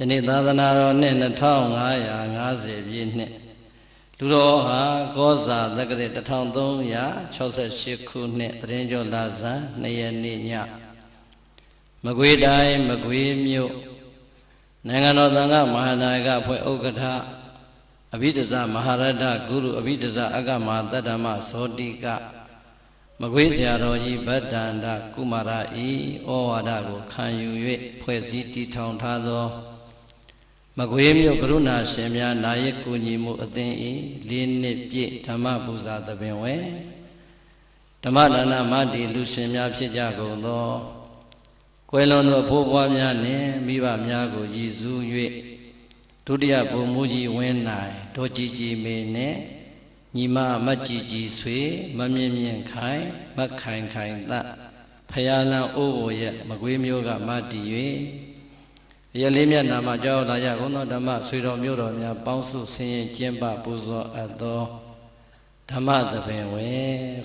ယနေ့သာသနာတော်နှစ်2550ပြည့်နှစ်လူတော်ဟာကောဇာတက္ကရာ1368ခုနှစ်တရင်ကျော်လာဇန်2ရက်နေ့ညမကွေးတိုင်းမကွေးမြို့နိုင်ငံတော်သံဃာမဟာနာယကအဖွဲ့ဥက္ကဋ္ဌအဘိဓဇမဟာရတ္တဂုရုအဘိဓဇအကမတတ္တမဇောတိကမကွေးဆရာတော်ကြီးဗတ္တန္တကုမာရဤဩဝါဒကိုခံယူ၍ဖွဲ့စည်းတည်ထောင်ထားသောမကွေးမြို့ကရုဏာရှင်များနာယကူညီမှုအသင်းဤ4နှစ်ပြည့်ဓမ္မပူဇာသဘင်ဝဲဓမ္မဒါနမတ္တိလူရှင်များဖြစ်ကြကုန်သောကွယ်လွန်သောဖိုးပွားများနှင့်မိဘများကိုရည်စူး၍ဒုတိယဘုံမူကြီးဝင်းနိုင်ဒေါ်ကြည်ကြည်မေနှင့်ညီမမကြည်ကြည်ဆွေမမြင့်မြင့်ခိုင်မခိုင်ခိုင်သဖယားလန်အိုးဘိုရဲ့မကွေးမျိုးကမတည်၍ရလေးမြတ်နာမှာကြောက်လာရကုန်သောဓမ္မဆွေတော်မျိုးတော်များပေါင်းစုဆင်းရဲကျင့်ပပူဇော်အပ်သောဓမ္မသဘင်ဝေ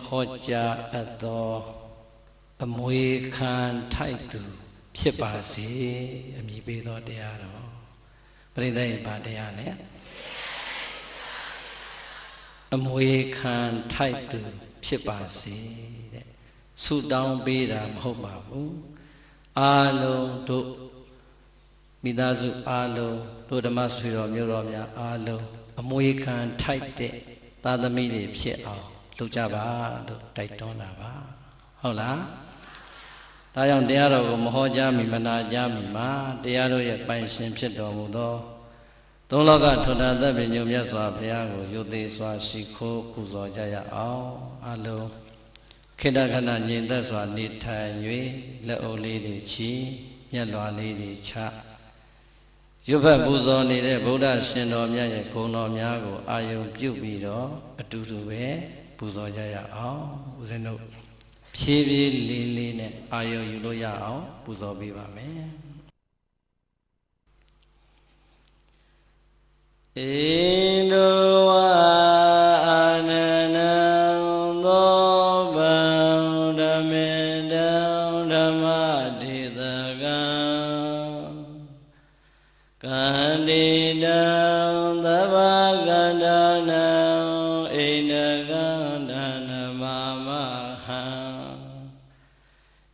ဟောကြားအပ်သောအမွေခံထိုက်သူဖြစ်ပါစေအမည်ပေးသောတရားတော်ပရိသတ်ဘာတရားလဲအမွေခံထိုက်သူဖြစ်ပါစေတဲ့ဆုတောင်းပေးတာမဟုတ်ပါဘူးအားလုံးတို့မိသားစုအားလုံးတို့ဓမ္မဆွေတော်မျိုးတော်များအားလုံးအမွေခံထိုက်တဲ့သာသမီတွေဖြစ်အောင်လုပ်ကြပါလို့တိုက်တွန်းတာပါဟုတ်လားဒါကြောင့်တရားတော်ကိုမဟောကြားမီမနာကြားမီမှာတရားတို့ရဲ့ပိုင်ရှင်ဖြစ်တော်မူသောသုံးလောကထွဋ္ဌာသက်ပင်ညုံမြတ်စွာဘုရားကိုယုတ်သေးစွာရှိခိုးပူဇော်ကြရအောင်အလုံးခေတ္တခဏငြိမ်သက်စွာနေထိုင်၍လက်အုပ်လေးတွေချီမျက်လွှာလေးတွေချရွတ်ဖတ်ပူဇော်နေတဲ့ဗုဒ္ဓရှင်တော်မြတ်ရဲ့ဂုဏ်တော်များကိုအာယုံပြုပြီးတော့အတူတူပဲပူဇော်ကြရအောင်ဦးဇင်းတို့ဖြည်းဖြည်းလေးလေးနဲ့အာယုံယူလို့ရအောင်ပူဇော်ပေးပါမယ်ဣန္ဒဝအာနနံသောဗံဓမ္မေတံဓမ္မဒေသကံကန္တိတံသဗ္ဗကန္တနံဣန္ဒကန္တနမမဟံ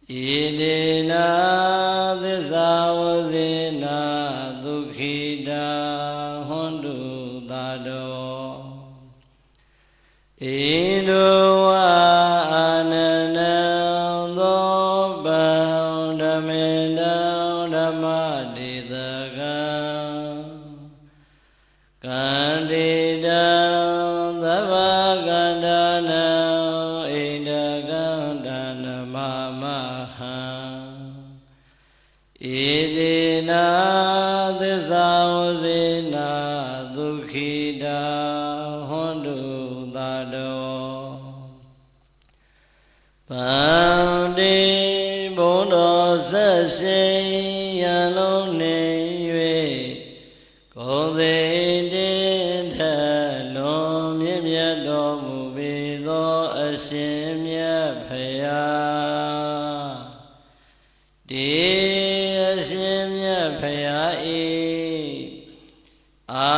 ဣတိနာသစ္စာဝဇေနာဒုက္ခိတာဟွန်တုသာတောဣန္ဒဝအာနနံသောဗံဓမ္မေတံဓမ္မဒေသကံကန္တိတံသဗ္ဗကန္တနံဣန္ဒကန္တနမမဟံဣတိနာသစ္စာဝဇေနာဒုက္ခိတာဟွန်တုသာတောဗန္တိဘုံတော်ဆက်ရှိရန်လုံးနေ၍ကိုယ်သိတင်ထလွန်မြင့်မြတ်တော်မူပေသောအရှင်မြတ်ဖရာဒီအရှင်မြတ်ဖရာဤအာ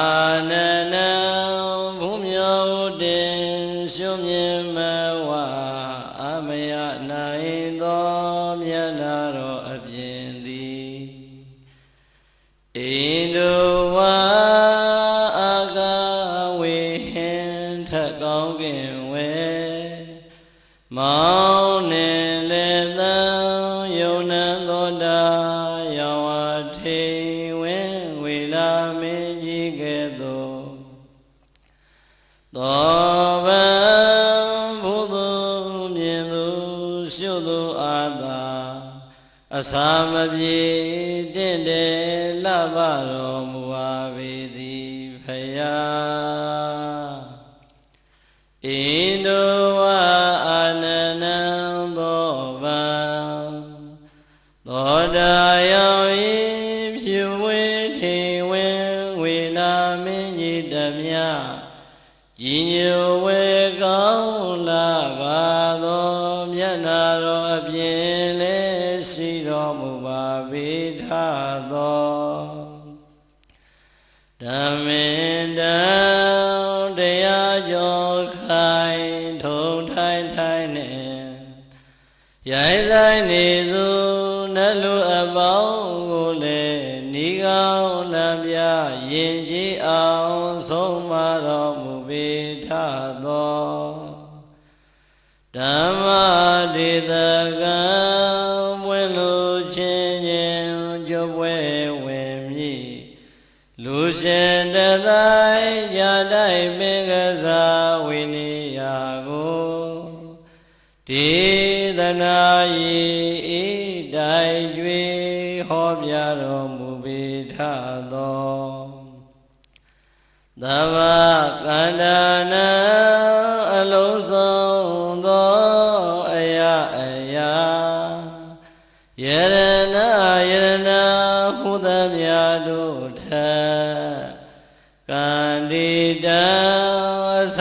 နန္ဒံဘုမြောတင်ရှုမြင်မဝအမယနိုင်သောမြတ်နာတော်အပြင်သည်ဣန္ဒဝါအာကဝေဟင်ထကောင်းကင်ဝဲမောင်းနေလေသံယုံနံသောတာယောဝထေဝင်းဝေလာမင်းကြီးကဲ့သို့သောဗံဘုသူမြင်သူရှုသူအာသာအစာမပြေတင့်တယ်လဘတော်မူပါပေသည်ဖယားဣန္ဒဝအာနနံသောဗံသောတာယောဤဖြူဝေထေဝင်းဝေလာမင်းကြီးတမြဤညိုဝေကောင်းလာပါသောမျက်နာတော်အပြင်လည်းရှိတော်မူပါပေထသော ဓမ္မေတံတရားကျော်ခိုင်ထုံထိုင်ထိုင်နဲ့ရိုင်းဆိုင်နေသူနတ်လူအပေါင်းကိုလည်းဤကောင်းလမ်းပြယဉ်ကျေးအောင်ဆုံးမတော်မူပေထသောဓမ္မဒေသကံပွင့်လို့ချင်းချင်းကြွပွဲဝင်မြည်လူရှင်တတိုင်းญาတိုင်းပင်ကစားဝိနည်းယာကိုဒေသနာယေဤတိုင်ကျွေဟောပြတော်မူပေထသောသဗ္ဗကန္တနာအလုံးစုံသောအရာအရာယရဏယရဏဟူသမျှတို့ထကန္တိတံအစ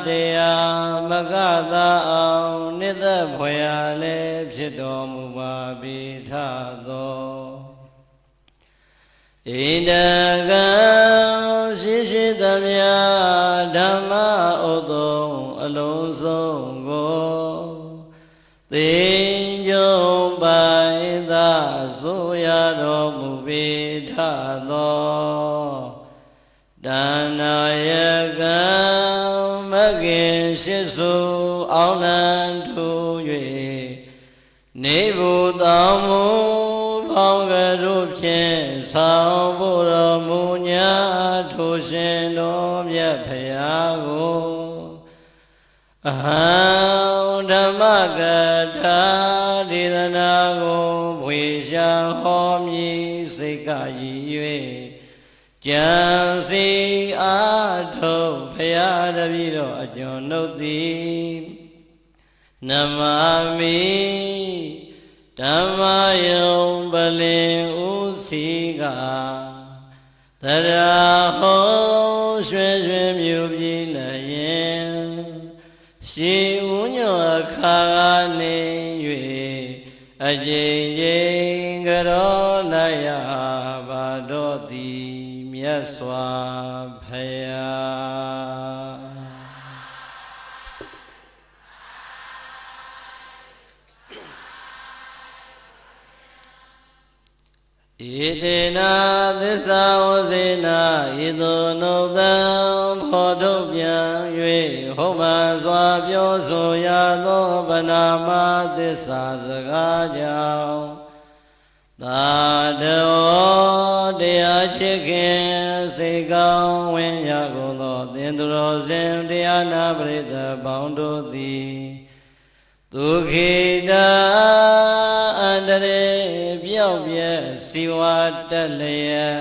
တရားမကသာအောင်နိသဖွယ်ရလည်းဖြစ်တော်မူပါပေထသောဣန္ဒကံရှိရှိသမျှဓမ္မဥဒ္ဓံအလုံးစုံကိုသိကြုံပိုင်သာဆိုရတော်မူပေထသောဒါနာယကံမဂင်ရှိစုအောင်လံထူ၍နေဘူးတောင်းမူဖောင်းကတို့ဖြင့်ဆောင်ဖို့တော်မူညာထိုရှင်တော်မြတ်ဖရာကိုအဟံဓမ္မကထာဒေသနာကိုဝေရှာဟောမည်စိတ်ကရည်၍ကြံစီအားထုတ်ဖရာတပည့်တော်အကျွန်ုပ်သည်နမမိဓမ္မယုံပလင်ဥစီကသရာဟောရွှေရွှေမြူပြည်လည်းရင်ရှေးဥညောအခါကနေ၍အကျဉ်းချင်းကြောလိုက်ရပါတော့သည်မြတ်စွာဘုရားဣတေနာသစ္စာဝစေနာဣသောနုသံဖောထုတ်ပြန်၍ဟောမှန်စွာပြောဆိုရသောဗနာမသစ္စာစကားကြောင့်သာတောတရားချစ်ခင်စိတ်ကောင်းဝင်ရကုန်သောသင်္သူတော်စင်တရားနာပရိသတ်ပေါင်းတို့သည်ဒုက္ခိတာအန္တရေပြောက်ပြက်စီဝါတက်လျက်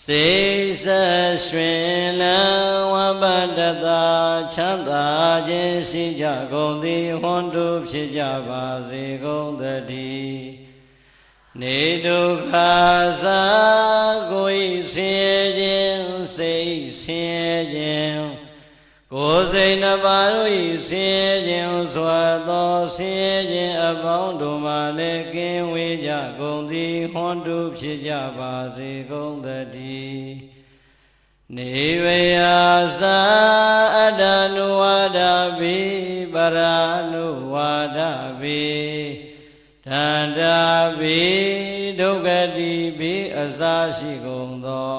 စိတ်ဆက်ရွှင်လန်းဝမ်းပတ္တသာချမ်းသာခြင်းရှိကြကုန်သည်ဟွန်တုဖြစ်ကြပါစေကုန်သတည်းနေဒုက္ခသာကိုယ်ဆင်းရဲခြင်းစိတ်ဆင်းရဲခြင်းကိုယ်စိတ်နှပါတို့၏ဆင်းရဲခြင်းစွာသောဆင်းရဲခြင်းအပေါင်းတို့မှလည်းကင်းဝေးကြကုန်သည်ဟွန်တုဖြစ်ကြပါစေကုန်သတည်းနေဝယသာအတ္တနုဝါဒပိပရာနုဝါဒပိတန္တာပိဒုက္ခတိပိအစရှိကုန်သော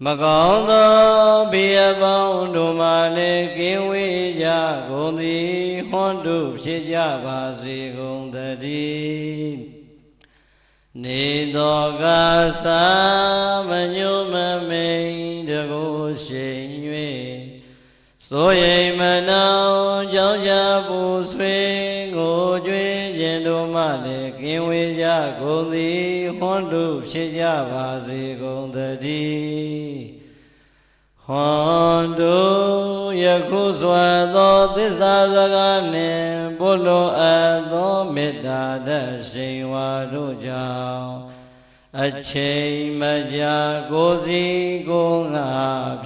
မကောင်းသောဘေးအပေါင်းတို့မှလည်းကင်းဝေးကြကုန်သည်ဟွန်တုဖြစ်ကြပါစေကုန်သတည်းနေသောကသာမညုမမိန်တကိုရှိန်၍ဆိုရိမ်မနောကြောင့်ကြပူဆွေးကိုကြွေးခြင်းတို့မှလည်းကင်းဝေးကြကုန်သည်ဟွန်တုဖြစ်ကြပါစေကုန်သတည်းဟွန်တုယခုစွာသောသစ္စာစကားနှင့်ပုလိုအပ်သောမေတ္တာတရှိန်ဝါတို့ကြောင့်အချိန်မကြာကိုယ်စီကိုယ်ငါ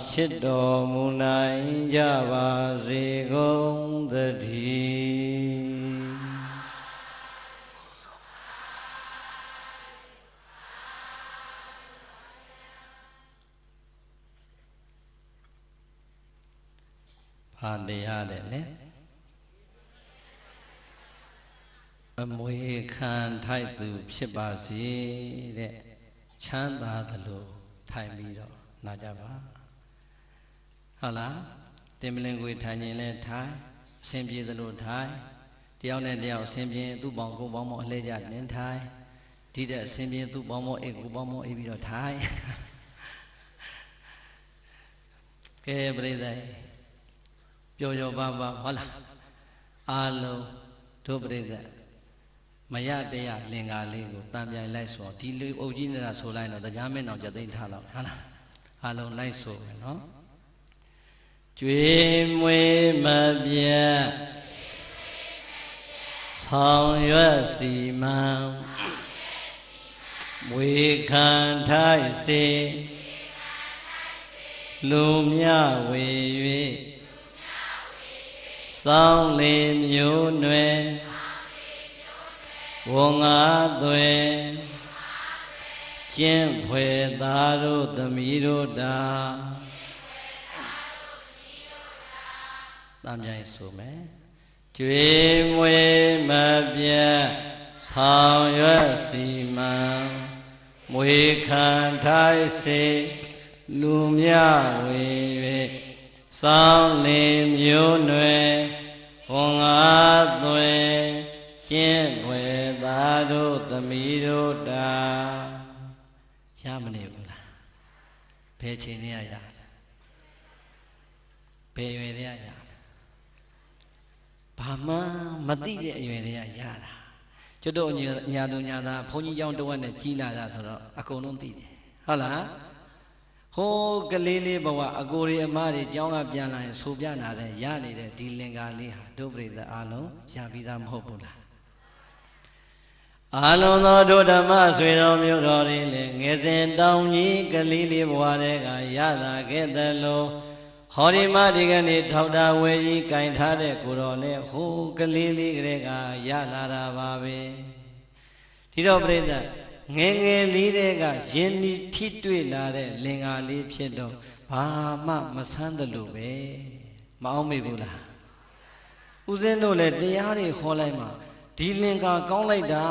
ဖြစ်တော်မူနိုင်ကြပါစေကုန်သတည်း ဟာတရားတဲ့လေအမွေခံထိုက်သူဖြစ်ပါစေတဲ့ချမ်းသာသလိုထိုင်ပြီးတော့နာကြပါဟုတ်လားတင်မလင်ကိုထိုင်ရင်လဲထိုင်အစဉ်ပြေသလိုထိုင်တယောက်နဲ့တယောက်အစဉ်ပြေသူ့ပေါင်းကိုပေါင်းမအလှည့်ကြနင်းထိုင်ဒီတဲ့အစဉ်ပြေသူ့ပေါင်းမအိတ်ကိုပေါင်းမအိတ်ပြီးတော့ထိုင်ကဲပြိဿပျော်ပျော်ပါပါဟုတ်လားအားလုံးတို့ပြိဿမရတရားလင်္ကာလေးကိုတံပြိုင်လိုက်ဆိုဒီလူအုပ်ကြီးနေတာဆိုလိုက်တော့တရားမင်းအောင်ကြသိမ်းထားတော့ဟုတ်လားအားလုံးလိုက်ဆိုမယ်နော်ကျွေးမွေးမပြတ်ဆောင်ရွက်စီမံမွေခံထိုက်စေလူမြဝေ၍စောင်းလေမျိုးနွယ်ဝငါသွဲကျင့်ဖွယ်သားတို့သမီးတို့တာတမ်းပြိုင်ဆိုမယ်ကျွေးမွေးမပြတ်ဆောင်ရွက်စီမံမွေခံထိုက်စေလူမြဝေ၍စောင်းလေမျိုးနွယ်ဝငါသွဲကျင့်ွယ်သားတို့သမီးတို့တာရမနေဘူးလားဘယ်ချိန်နဲ့ရဘယ်ရွယ်နဲ့ရဘာမှမသိတဲ့အရွယ်တွေကရတာကျွတ်တို့ညာသူညာသားဘုန်းကြီးကျောင်းတဝက်နဲ့ကြီးလာတာဆိုတော့အကုန်လုံးသိတယ်ဟုတ်လားဟိုးကလေးလေးဘဝအကိုရီအမတွေကျောင်းကပြန်လာရင်ဆိုပြနာတဲ့ရနေတဲ့ဒီလင်္ကာလေးဟာဒုပရိသအားလုံးရပြီးသားမဟုတ်ဘူးလားအာလုံးသောဒုဓမ္မဆွေတော်မျိုးတော်တွေလည်းငယ်စဉ်တောင်ကြီးကလေးလေးဘဝတည်းကရလာခဲ့တယ်လို့ဟောဒီမဒီကနေ့ထောက်တာဝဲကြီးကင်ထားတဲ့ကိုတော်လည်းဟိုးကလေးလေးကလေးကရလာတာပါပဲဒီတော့ပြိဿငယ်ငယ်လေးတဲ့ကယဉ်ဤထိတွေ့လာတဲ့လင်္ကာလေးဖြစ်တော့ဘာမှမဆန်းသလိုပဲမအောင်မေဘူးလားဦးဇင်းတို့လည်းတရားတွေခေါ်လိုက်မှာဒီလင်္ကာကောင်းလိုက်တာ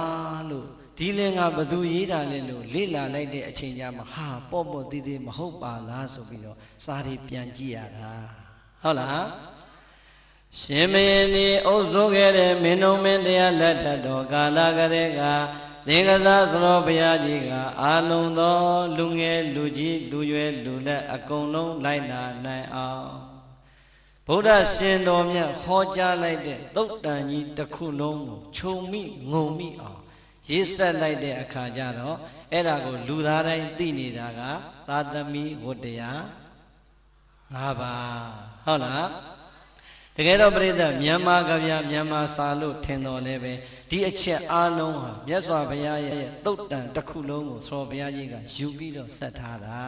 လို့ဒီလင်္ကာဘသူရေးတာလဲလို့လေ့လာလိုက်တဲ့အချိန်ကျမှဟာပေါ့ပေါ့သေးသေးမဟုတ်ပါလားဆိုပြီးတော့စာတွေပြန်ကြည့်ရတာဟုတ်လားရှင်မင်းဒီအုပ်စိုးခဲ့တဲ့မင်းတော်မင်းတရားလက်ထက်တော်ကာလကလေးကသင်္ကစားသရောဘုရားကြီးကအာလုံးသောလူငယ်လူကြီးလူရွယ်လူလက်အကုန်လုံးလိုက်နာနိုင်အောင်ဗုဒ္ဓရှင်တော်မြတ်ဟောကြားလိုက်တဲ့သုတ်တန်ကြီးတစ်ခုလုံးကိုခြုံမိငုံမိအောင်ရေးဆက်လိုက်တဲ့အခါကျတော့အဲ့ဒါကိုလူသားတိုင်းသိနေတာကသာသမီဝတ္တရား၅ပါးဟုတ်လားတကယ်တော့ပြိဿမြန်မာကဗျာမြန်မာစာလို့ထင်တော်လဲပဲဒီအချက်အားလုံးဟာမြတ်စွာဘုရားရဲ့သုတ်တန်တစ်ခုလုံးကိုသောဘုရားကြီးကယူပြီးတော့ဆက်ထားတာ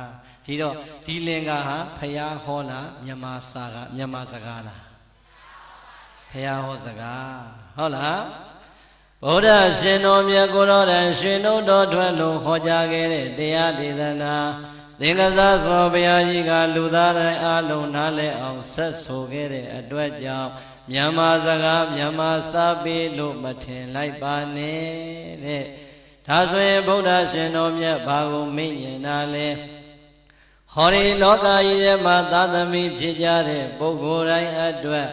ဒီတော့ဒီလင်္ကာဟာဘုရားဟောလားမြန်မာစာကမြန်မာစကားလားဘုရားဟောစကားဟုတ်လားဗုဒ္ဓရှင်တော်မြတ်ကိုတော်တိုင်ရှင်တို့တော်ထွက်လို့ဟောကြားခဲ့တဲ့တရားဒေသနာသင်္ကစားသောဘုရားကြီးကလူသားတိုင်းအားလုံးနားလည်အောင်ဆက်ဆိုခဲ့တဲ့အတွက်ကြောင့်မြန်မာစကားမြန်မာစာပေလို့မထင်လိုက်ပါနဲ့တဲ့ဒါဆိုရင်ဗုဒ္ဓရှင်တော်မြတ်ဘာကိုမိန့်ရင်နာလဲဟောဒီလောကကြီးထဲမှာသာသမီဖြစ်ကြတဲ့ပုဂ္ဂိုလ်တိုင်းအတွက်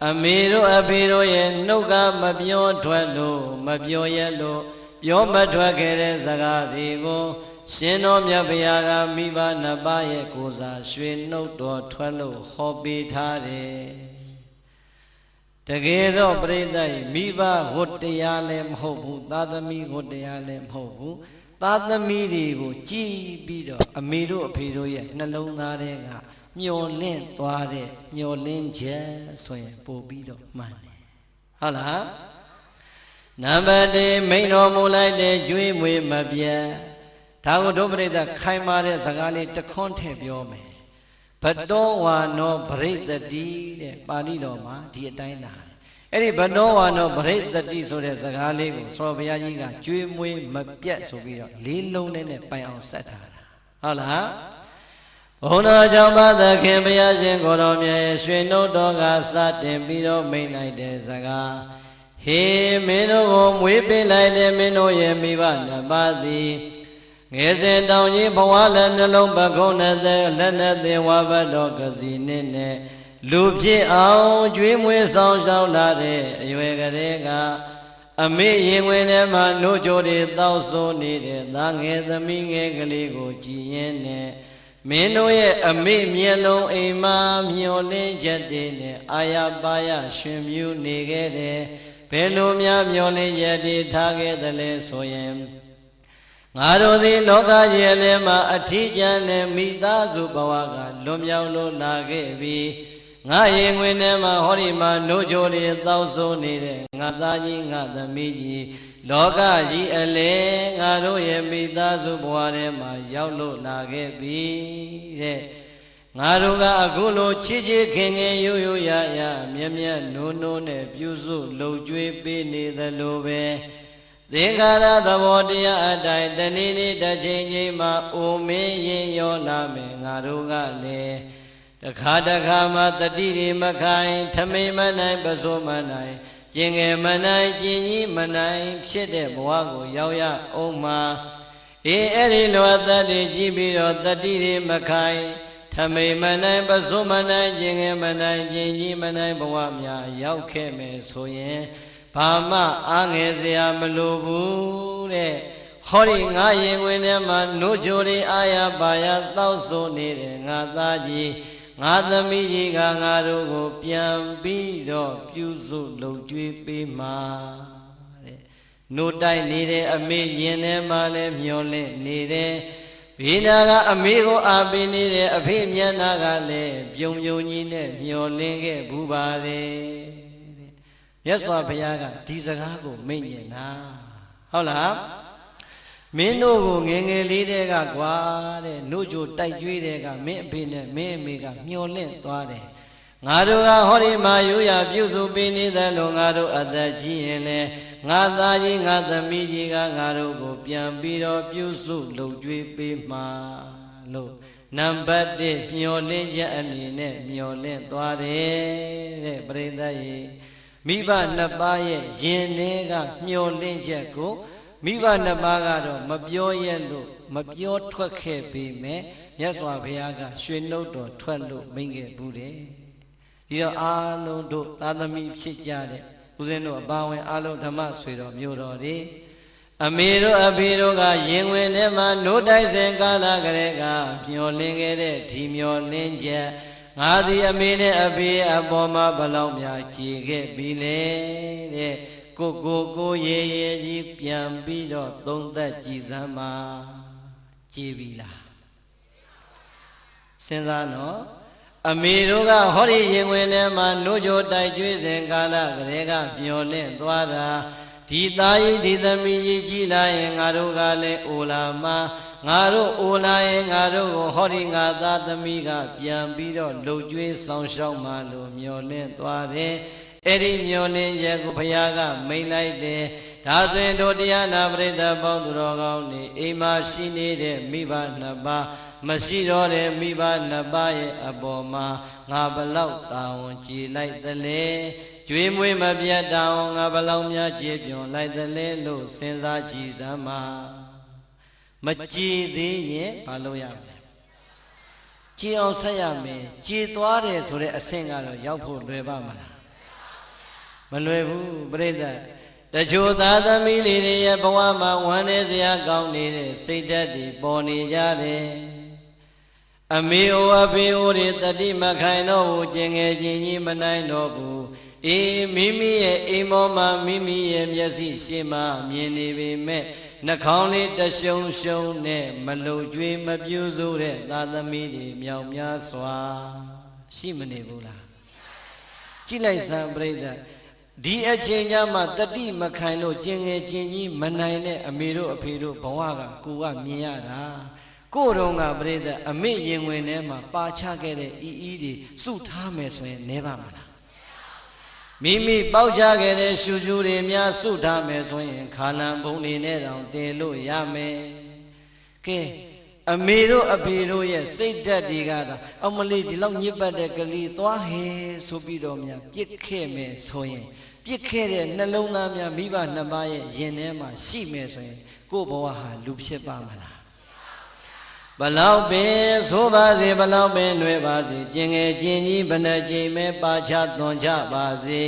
အမေတို့အဖေတို့ရဲ့နှုတ်ကမပြောထွက်လို့မပြောရလို့ပြောမထွက်ခဲ့တဲ့စကားတွေကိုရှင်တော်မြတ်ဘုရားကမိဘနှစ်ပါးရဲ့ကိုယ်စားရွှေနှုတ်တော်ထွက်လို့ဟောပေးထားတယ်တကယ်တော့ပြိဿမိဘဝတ္တရားလည်းမဟုတ်ဘူးသာသမီဝတ္တရားလည်းမဟုတ်ဘူးသာသမီတွေကိုကြည်ပြီးတော့အမေတို့အဖေတို့ရဲ့နှလုံးသားထဲကမျောလင့်သွားတဲ့မျောလင့်ချက်ဆိုရင်ပို့ပြီးတော့မှန်တယ်ဟုတ်လားနံပါတ်1မိန်တော်မူလိုက်တဲ့ကျွေးမွေးမပြတ်ဒါကိုဒုပရိသခိုင်မာတဲ့စကားလေးတခွန်းထည့်ပြောမယ်ဘတောဝါနောပရိသတိတဲ့ပါဠိတော်မှာဒီအတိုင်းလာအဲ့ဒီဘတောဝါနောပရိသတိဆိုတဲ့စကားလေးကိုသောဘုရားကြီးကကျွေးမွေးမပြတ်ဆိုပြီးတော့လေးလုံးနဲ့ပိုင်အောင်ဆက်ထားတာဟုတ်လား ဘုံတော်ကြောင့်ပါသခင်ဘုရားရှင်ကိုတော်မြတ်ရွှေနှုတ်တော်ကစတင်ပြီးတော့မိန့်လိုက်တဲ့စကားဟေမင်းတို့ကိုမွေးပေးလိုက်တဲ့မင်းတို့ရဲ့မိဘနှစ်ပါးသည်ငယ်စဉ်တောင်ကြီးဘဝလည်းနှလုံးပခုံးနဲ့လက်နဲ့သင်ဝါဘတ်တော်ကစီနဲ့လူဖြစ်အောင်ကျွေးမွေးဆောင်ရှောက်လာတဲ့အရွယ်ကလေးကအမေရင်ဝင်ထဲမှာနှုတ်ကြိုတွေတောက်ဆိုးနေတဲ့သားငယ်သမီးငယ်ကလေးကိုကြည်ရင်နဲ့မင်းတို့ရဲ့အမေမျက်လုံးအိမ်မှာမျောလင်းချက်တွေနဲ့အာရပါရရှင်မြူးနေခဲ့တယ်ဘယ်လိုများမျောလင်းချက်တွေထားခဲ့သလဲဆိုရင်ငါတို့သည်လောကကြီးထဲမှာအထီးကျန်တဲ့မိသားစုဘဝကလွန်မြောက်လို့လာခဲ့ပြီးငါရင်ဝင်ထဲမှာဟောဒီမှာနှုတ်ကြိုတွေတောက်ဆိုးနေတဲ့ငါသားကြီးငါသမီးကြီးလောကကြီးအလေငါတို့ရဲ့မိသားစုဘဝထဲမှာရောက်လို့လာခဲ့ပြီတဲ့ငါတို့ကအခုလိုချစ်ချစ်ခင်ခင်ရိုးရိုးရရမြတ်မြတ်နိုးနိုးနဲ့ပြုစုလှုပ်ကြွေးပေးနေသလိုပဲသင်္ခါရသဘောတရားအတိုင်းတနည်းနည်းတစ်ချိန်ချိန်မှာအိုမင်းရင်ရောလာမယ်ငါတို့ကလည်းတခါတခါမှတတိတွေမခိုင်ထမိန်မနိုင်ပစိုးမနိုင်ကျင်ငယ်မနိုင်ကျင်ကြီးမနိုင်ဖြစ်တဲ့ဘဝကိုရောက်ရအောင်မှာအဲ့ဒီလိုအသက်တွေကြည့်ပြီးတော့တတိတွေမခိုင်ထမိန်မနိုင်ပစိုးမနိုင်ကျင်ငယ်မနိုင်ကျင်ကြီးမနိုင်ဘဝများရောက်ခဲ့မယ်ဆိုရင်ဘာမှအားငယ်စရာမလိုဘူးတဲ့ဟောဒီငါရင်ဝင်ထဲမှာနှုတ်ကြိုတွေအာရပါရတောက်ဆိုနေတဲ့ငါသားကြီးငါသမီးကြီးကငါတို့ကိုပြန်ပြီးတော့ပြုစုလုပ်ကြွေးပေးမှာတဲ့နှုတ်တိုက်နေတဲ့အမေရင်ထဲမှာလည်းမျောလင့်နေတယ်ဘေးနာကအမေကိုအားပေးနေတဲ့အဖေမျက်နာကလည်းပြုံပြုံကြီးနဲ့မျောလင့်ခဲ့ဘူးပါတယ်မြတ်စွာဘုရားကဒီစကားကိုမိန့်ညင်တာဟုတ်လားမင်းတို့ကိုငယ်ငယ်လေးတဲ့ကကွာတဲ့နှုတ်ကြိုတိုက်ကြွေးတဲ့ကမင်းအဖေနဲ့မင်းအမေကမျောလင့်သွားတယ်ငါတို့ကဟောဒီမှာရိုးရပြုစုပေးနေတယ်လို့ငါတို့အသက်ကြီးရင်လေငါသားကြီးငါသမီးကြီးကငါတို့ကိုပြန်ပြီးတော့ပြုစုလုပ်ကြွေးပေးမှာလို့နံပါတ်1မျောလင့်ချက်အနေနဲ့မျောလင့်သွားတယ်တဲ့ပရိသတ်ကြီးမိဘနှစ်ပါးရဲ့ယင်ထဲကမျောလင့်ချက်ကိုမိဘနှစ်ပါးကတော့မပြောရဲလို့မပြောထွက်ခဲ့ပေမဲ့မြတ်စွာဘုရားကရွှေနှုတ်တော်ထွက်လို့မိန့်ခဲ့ဘူးတယ်ဒီတော့အားလုံးတို့သာသမီဖြစ်ကြတဲ့ဦးဇင်းတို့အပါဝင်အားလုံးဓမ္မဆွေတော်မျိုးတော်တွေအမေတို့အဖေတို့ကရင်ဝင်ထဲမှာနိုးတိုက်စဉ်ကာလကလေးကမျောလင့်ခဲ့တဲ့ဒီမျောလင့်ချက်ငါသည်အမေနဲ့အဖေအပေါ်မှာဘလောက်များကြည်ခဲ့ပြီလေတဲ့ကိုရေကြီးပြန်ပြီးတော့သုံးသက်ကြည်စမ်းမှာကြည်ပြီလားစဉ်းစားနော်အမေတို့ကဟောဒီရင်ဝင်ထဲမှာနှုတ်ကြိုတိုက်ကြွေးစဉ်ကာလကလေးကမျောလင့်သွားတာဒီသားကြီးဒီသမီးကြီးကြည်လာရင်ငါတို့ကလည်းအိုလာမှာငါတို့အိုလာရင်ငါတို့ကိုဟောဒီငါသားသမီးကပြန်ပြီးတော့လှုပ်ကြွေးဆောင်ရှောက်မှလို့မျောလင့်သွားတယ်အဲ့ဒီမျောလင့်ချက်ကိုဘုရားကမိန့်လိုက်တယ်ဒါဆိုရင်တို့တရားနာပရိသတ်ပေါင်းသူတော်ကောင်းတွေအိမ်မှာရှိနေတဲ့မိဘနှစ်ပါးမရှိတော့တဲ့မိဘနှစ်ပါးရဲ့အပေါ်မှာငါဘလောက်တာဝန်ကြည်လိုက်သလဲကျွေးမွေးမပြတ်တာဝန်ငါဘလောက်များကြည်ပြွန်လိုက်သလဲလို့စဉ်းစားကြည့်စမ်းပါမကြည်သေးရင်ဘာလို့ရမလဲကြည်အောင်ဆက်ရမယ်ကြည်သွားတယ်ဆိုတဲ့အဆင့်ကတော့ရောက်ဖို့လွယ်ပါမလားမလွယ်ဘူးပြိဿတချို့သားသမီးလေးတွေရဲ့ဘဝမှာဝမ်းနည်းစရာကောင်းနေတဲ့စိတ်ဓာတ်တွေပေါ်နေကြတယ်အမေအိုအဖေအိုတွေတတိမခိုင်တော့ဘူးကျင်ငယ်ချင်းကြီးမနိုင်တော့ဘူးအေးမိမိရဲ့အိမ်ပေါ်မှာမိမိရဲ့မျက်စိရှေ့မှာမြင်နေပေမဲ့နှာခေါင်းလေးတရှုံရှုံနဲ့မလုံကျွေးမပြူစုတဲ့သားသမီးတွေမြောက်များစွာရှိမနေဘူးလားကြည့်လိုက်စမ်းပြိဿဒီအချိန်ကျမှတတိမခိုင်လို့ကျင်ငယ်ချင်းကြီးမနိုင်တဲ့အမေတို့အဖေတို့ဘဝကကိုကမြင်ရတာကိုယ်တော်ကပြိဿအမေရင်ဝင်ထဲမှာပါချခဲ့တဲ့အီတွေစုထားမယ်ဆိုရင်နဲပါမလားမိမိပေါက်ချခဲ့တဲ့ရှူရှူတွေများစုထားမယ်ဆိုရင်ခါလံပုံတွေနဲ့တောင်တည်လို့ရမယ်ကဲ အမေတို့အဖေတို့ရဲ့စိတ်ဓာတ်တွေကသာအမလေးဒီလောက်ညစ်ပတ်တဲ့ကလေးသွားဟဲဆိုပြီးတော့များပြစ်ခဲ့မယ်ဆိုရင်ပြစ်ခဲ့တဲ့နှလုံးသားများမိဘနှစ်ပါးရဲ့ရင်ထဲမှာရှိမယ်ဆိုရင်ကိုယ့်ဘဝဟာလူဖြစ်ပါမလားဘလောက်ပင်ဆိုပါစေဘလောက်ပင်ຫນွေပါစေကျင်ငယ်ကျင်ကြီးဘယ်နှကြိမ်မဲပါချသွန်ချပါစေ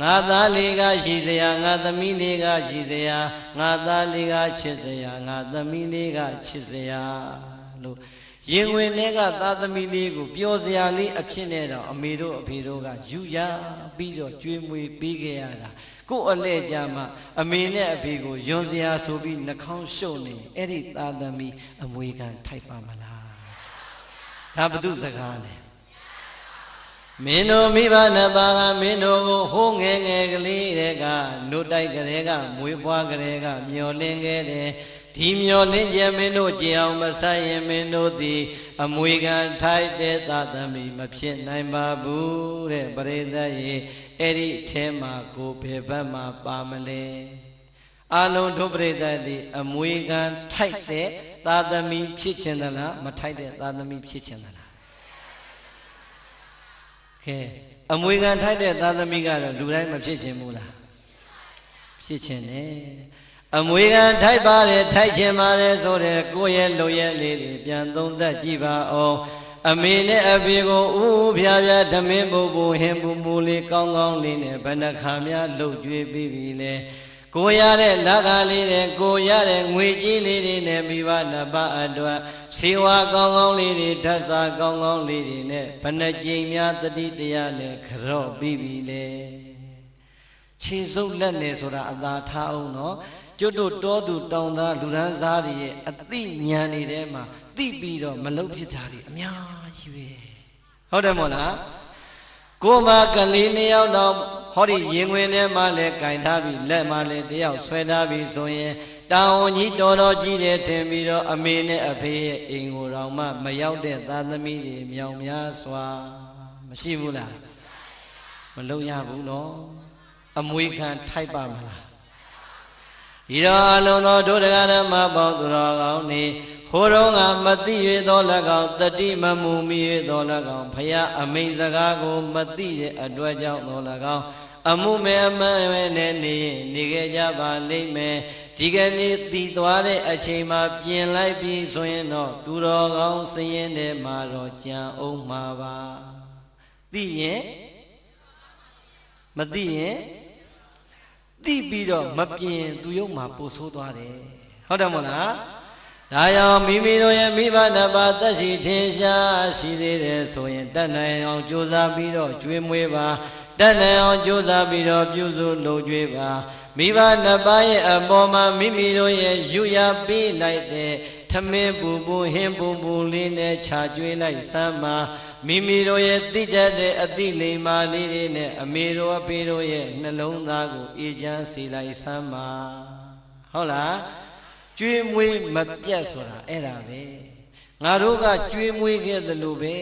ငါသားလေးကရှိစရာငါသမီးလေးကရှိစရာငါသားလေးကချစ်စရာငါသမီးလေးကချစ်စရာလို့ရင်ဝင်တွေကသားသမီးလေးကိုပျော်စရာလေးအဖြစ်နဲ့တော့အမေတို့အဖေတို့ကယူရပြီးတော့ကျွေးမွေးပေးခဲ့ရတာကို့အလဲကြမှာအမေနဲ့အဖေကိုယွန်စရာဆိုပြီးနှာခေါင်းရှုပ်နေအဲ့ဒီသားသမီးအမွေခံထိုက်ပါမလားဒါဘု து စကားလဲမင်းတို့မိဘနှစ်ပါးကမင်းတို့ကိုဟိုးငယ်ငယ်ကလေးတွေကနှုတ်တိုက်ကလေးကမွေးဖွားကလေးကမျောလင်းခဲ့တယ်ဒီမျောလင်းခြင်းမင်းတို့ကြည်အောင်မဆိုင်ရင်မင်းတို့သည်အမွေခံထိုက်တဲ့သာသမီမဖြစ်နိုင်ပါဘူးတဲ့ပရိသတ်ရေအဲ့ဒီအဲမှာကိုဘယ်ဘက်မှာပါမလဲအာလုံးတို့ပရိသတ်ဒီအမွေခံထိုက်တဲ့သာသမီဖြစ်ခြင်းသလားမထိုက်တဲ့သာသမီဖြစ်ခြင်းသလားကဲအမွေခံထိုက်တဲ့သာသမီကတော့လူတိုင်းမဖြစ်ခြင်းဘူးလားဖြစ်ခြင်းနဲ့အမွေခံထိုက်ပါတယ်ထိုက်ခြင်းပါတယ်ဆိုတဲ့ကိုယ့်ရဲ့လုံရဲ့လေးတွေပြန်သုံးသပ်ကြည့်ပါအောင်အမေနဲ့အဖေကိုဦးဖျားဖျားဓမင်းပူပူဟင်းပူပူလေးကောင်းကောင်းလေးနဲ့ဘယ်နှခါများလှုပ်ကြွေးပြီးပြီလဲကိုရတဲ့လက်ကားလေးတွေကိုရတဲ့ငွေကြီးလေးတွေနဲ့မိဘနှစ်ပါးအတွက်စေဝါကောင်းကောင်းလေးတွေဓာတ်စာကောင်းကောင်းလေးတွေနဲ့ဘယ်နှကြိမ်များတတိတရားနဲ့ကြော့ပြီးပြီလေခြေစုပ်လက်နဲ့ဆိုတာအသာထားအောင်နော်ကျွတ်တို့တောသူတောင်သားလူရန်စားတွေရဲ့အသိဉာဏ်တွေထဲမှာသိပြီးတော့မလုဖြစ်တာတွေအများကြီးပဲဟုတ်တယ်မို့လားကိုမကလေးနှစ်ယောက်တော့ဟောဒီရင်ဝင်ထဲမှာလဲကင်ထားပြီးလက်မှာလဲတယောက်ဆွဲထားပြီးဆိုရင်တောင်ကြီးတော်တော်ကြီးတယ်ထင်ပြီးတော့အမေနဲ့အဖေရဲ့အိမ်ကိုတောင်မှမရောက်တဲ့သားသမီးတွေမြောင်များစွာမရှိဘူးလားမလုံရဘူးနော်အမွေခံထိုက်ပါမလားဒီတော့အလုံးသောဒုဒဂရမပေါင်းသူတော်ကောင်းနေဟိုတော့ကမသိရသော၎င်းတတိမမူမိရသော၎င်းဖယားအမိန်စကားကိုမသိတဲ့အတွက်ကြောင့်သော၎င်းအမှုမဲ့အမှန်ပဲနဲ့နေခဲ့ကြပါလိမ့်မယ်ဒီကနေ့တည်သွားတဲ့အချိန်မှာပြင်လိုက်ပြီးဆိုရင်တော့သူတော်ကောင်းစရင်ထဲမှာတော့ကြံအောင်မှာပါသိရင်မသိရင်သိပြီးတော့မပြင်သူရုပ်မှာပို့ဆိုးသွားတယ်ဟုတ်တယ်မဟုတ်လားဒါကြောင့်မိမိတို့ရဲ့မိဘနှစ်ပါးသက်ရှိထင်ရှားရှိသေးတယ်ဆိုရင်တတ်နိုင်အောင်ကြိုးစားပြီးတော့ကျွေးမွေးပါတတ်နိုင်အောင်ကြိုးစားပြီးတော့ပြုစုလုပ်ကြွေးပါမိဘနှစ်ပါးရဲ့အပေါ်မှာမိမိတို့ရဲ့ယူရပေးလိုက်တဲ့ထမင်းပူပူဟင်းပူပူလေးနဲ့ခြာကျွေးလိုက်စမ်းပါမိမိတို့ရဲ့သိတတ်တဲ့အသိလိမ္မာလေးတွေနဲ့အမေတို့အဖေတို့ရဲ့နှလုံးသားကိုအေးချမ်းစေလိုက်စမ်းပါဟုတ်လားကျွေးမွေးမပြတ်ဆိုတာအဲ့ဒါပဲငါတို့ကကျွေးမွေးခဲ့သလိုပဲ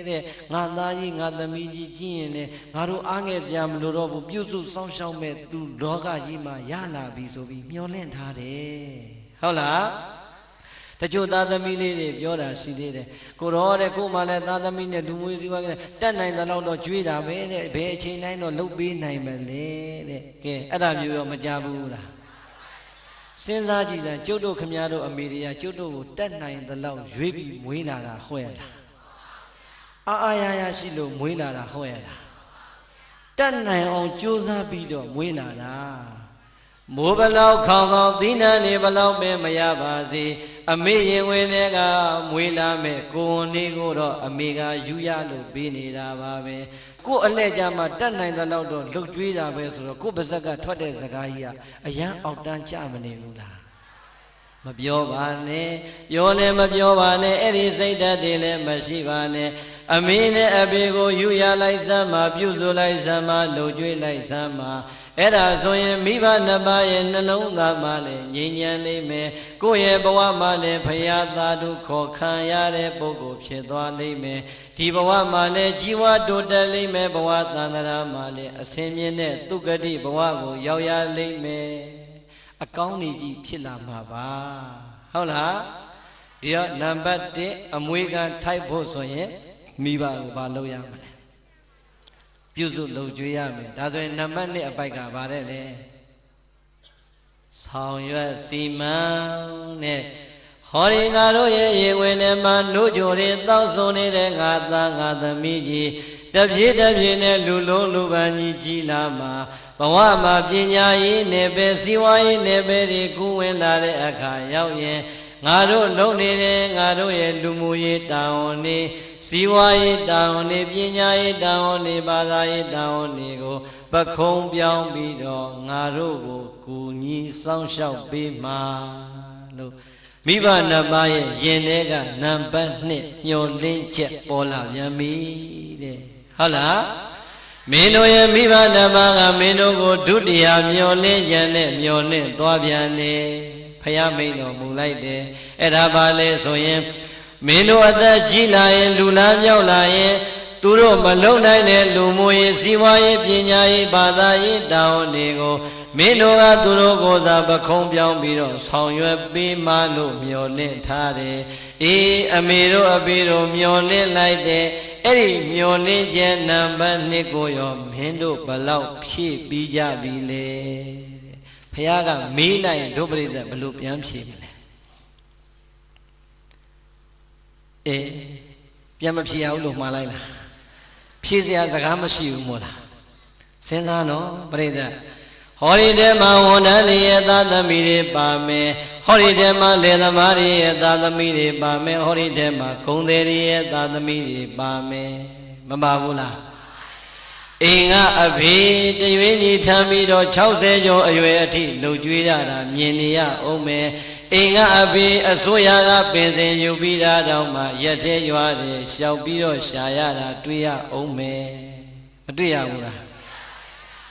တဲ့ငါသားကြီးငါသမီးကြီးကြည့်ရင်လေငါတို့အားငယ်စရာမလိုတော့ဘူးပြုစုစောင့်ရှောက်မဲ့သူလောကကြီးမှာရလာပြီဆိုပြီးမျှော်လင့်ထားတယ်ဟုတ်လားတချို့သားသမီးလေးတွေပြောတာရှိသေးတယ်ကိုတော့တဲ့ကိုမှလည်းသားသမီးနဲ့လူမွေးစည်းဝါးကတက်နိုင်တဲ့လောက်တော့ကြွေးတာပဲတဲ့ဘယ်အချိန်တိုင်းတော့လှုပ်ပေးနိုင်မလဲတဲ့ကဲအဲ့ဒါမျိုးရောမကြဘူးလားစဉ်းစားကြည့်စမ်းကျုပ်တို့ခမည်းတော်အမေရိကကျုပ်တို့ကိုတက်နိုင်တဲ့လောက်ရွေးပြီးမွေးလာတာဟုတ်ရလားအာရရရှိလို့မွေးလာတာဟုတ်ရလားတက်နိုင်အောင်ကြိုးစားပြီးတော့မွေးလာတာမိုးဘလောက်ခေါင်ခေါင်သီးနှံနေဘလောက်ပဲမရပါစေအမေရင်ဝင်တွေကမွေးလာမဲ့ကိုယ်နေကိုတော့အမေကယူရလို့ပေးနေတာပါပဲကိုယ်အလဲကြမှာတတ်နိုင်တဲ့လောက်တော့လှုပ်ကြွေးတာပဲဆိုတော့ကိုယ်ပါဇက်ကထွက်တဲ့စကားကြီးကအရန်အောက်တန်းကြမနေဘူးလားမပြောပါနဲ့ပြောလည်းမပြောပါနဲ့အဲ့ဒီစိတ်ဓာတ်တွေလည်းမရှိပါနဲ့အမေနဲ့အဖေကိုယူရလိုက်စမ်းမှာပြုစုလိုက်စမ်းမှာလှုပ်ကြွေးလိုက်စမ်းမှာအဲ့ဒါဆိုရင်မိဘနှစ်ပါးရဲ့နှလုံးသားမှာလည်းငြိမ်းချမ်းလိမ့်မယ်ကိုယ့်ရဲ့ဘဝမှာလည်းဖရာသာဓုခေါ်ခံရတဲ့ပုဂ္ဂိုလ်ဖြစ်သွားလိမ့်မယ်ဒီဘဝမှာလည်းជីវတိုးတက်လိမ့်မယ်ဘဝသန္တရာမှာလည်းအစဉ်မြင့်တဲ့သုဂတိဘဝကိုရောက်ရလိမ့်မယ်အကောင်းကြီးဖြစ်လာမှာပါဟုတ်လား ဒီတော့နံပါတ်1အမွေခံထိုက်ဖို့ဆိုရင်မိဘကိုဘာလုပ်ရမလဲပြုစုလုပ်ကြွေးရမယ်ဒါဆိုရင်နံပါတ်2အပိုက်ကဘာတဲ့လဲဆောင်ရွက်စီမံနဲ့ဟောဒီငါတို့ရဲ့ရင်ဝင်ထဲမှာနှုတ်ကြိုတွေတောက်ဆုံနေတဲ့ငါသားငါသမီးကြီးတပြေးတပြေးနဲ့လူလုံးလူပန်းကြီးကြီးလာမှာဘဝမှာပညာရေးနယ်ပယ်စီးပွားရေးနယ်ပယ်တွေကူးဝင်လာတဲ့အခါရောက်ရင်ငါတို့လုံနေတဲ့ငါတို့ရဲ့လူမှုရေးတာဝန်တွေစီးပွားရေးတာဝန်တွေပညာရေးတာဝန်တွေဘာသာရေးတာဝန်တွေကိုပခုံးပြောင်းပြီးတော့ငါတို့ကိုကူညီစောင့်ရှောက်ပေးမှာလို့မိဘနှစ်ပါးရဲ့ယင်ထဲကနံပါတ်2ညှော်လင်းချက်ပေါ်လာပြန်ပြီတဲ့ဟုတ်လားမင်းတို့ရဲ့မိဘနှစ်ပါးကမင်းတို့ကိုဒုတိယမျှော်လင့်ခြင်းနဲ့မျှော်လင့်သွားပြန်နေဖယားမိန်တော်မူလိုက်တယ်အဲ့ဒါပါလေဆိုရင်မင်းတို့အသက်ကြီးလာရင်လူလားမြောက်လာရင်သူတို့မလုံနိုင်တဲ့လူမှုရေးစီးပွားရေးပညာရေးဘာသာရေးတာဝန်တွေကိုမင်းတို့ကသူတို့ကိုယ်စားပခုံးပြောင်းပြီးတော့ဆောင်ရွက်ပေးမှလို့မျှော်လင့်ထားတယ်အေးအမေတို့အဖေတို့မျှော်လင့်လိုက်တယ်အဲ့ဒီမျှော်လင့်ခြင်းနံပါတ်2ကိုရောမင်းတို့ဘလောက်ဖြည့်ပြီးကြပြီလေဖခင်ကမေးလိုက်တို့ပြိဿဘလို့ပြန်ဖြည့်မလဲအေးပြန်မဖြည့်အောင်လို့မှားလိုက်လားဖြည့်စရာစကားမရှိဘူးမို့လားစဉ်းစားနော်ပြိဿဟောဒီထဲမှာဝန်ထမ်းတွေရဲ့သားသမီးတွေပါမယ်ဟောဒီထဲမှာလယ်သမားတွေရဲ့သားသမီးတွေပါမယ်ဟောဒီထဲမှာဂုံသည်တွေရဲ့သားသမီးတွေပါမယ်မပါဘူးလားအိမ်ကအဖေတရွေးညီထမ်းပြီးတော့60ကျော်အရွယ်အထိလှုပ်ကြွေးရတာမြင်နေရအောင်မယ်အိမ်ကအဖေအစိုးရကပင်စင်ယူပြီးတာတော့မှရက်သေးရွာတယ်ရှောက်ပြီးတော့ရှာရတာတွေ့ရအောင်မယ်မတွေ့ရဘူးလား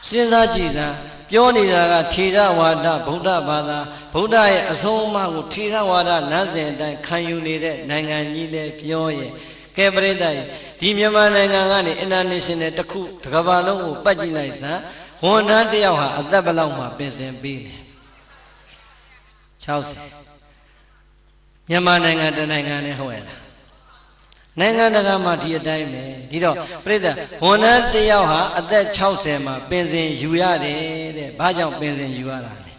စဉ်းစားကြည့်စမ်းပြောနေတာကထေရဝါဒဗုဒ္ဓဘာသာဗုဒ္ဓရဲ့အဆုံးအမကိုထေရဝါဒလမ်းစဉ်အတိုင်းခံယူနေတဲ့နိုင်ငံကြီးလဲပြောရဲ့ကဲပရိသတ်ဒီမြန်မာနိုင်ငံကနေ international တစ်ခုတစ်ကမ္ဘာလုံးကိုပတ်ကြည့်လိုက်စမ်းဝန်ထမ်းတစ်ယောက်ဟာအသက်ဘယ်လောက်မှပင်စင်ပေးလဲ60မြန်မာနိုင်ငံတနိုင်ငံနဲ့ဟုတ်ရဲ့လားနိုင်ငံတကာမှာဒီအတိုင်းပဲဒီတော့ပြိဿဝန်ထမ်းတစ်ယောက်ဟာအသက်60မှာပင်စင်ယူရတယ်တဲ့ဘာကြောင့်ပင်စင်ယူရတာလဲ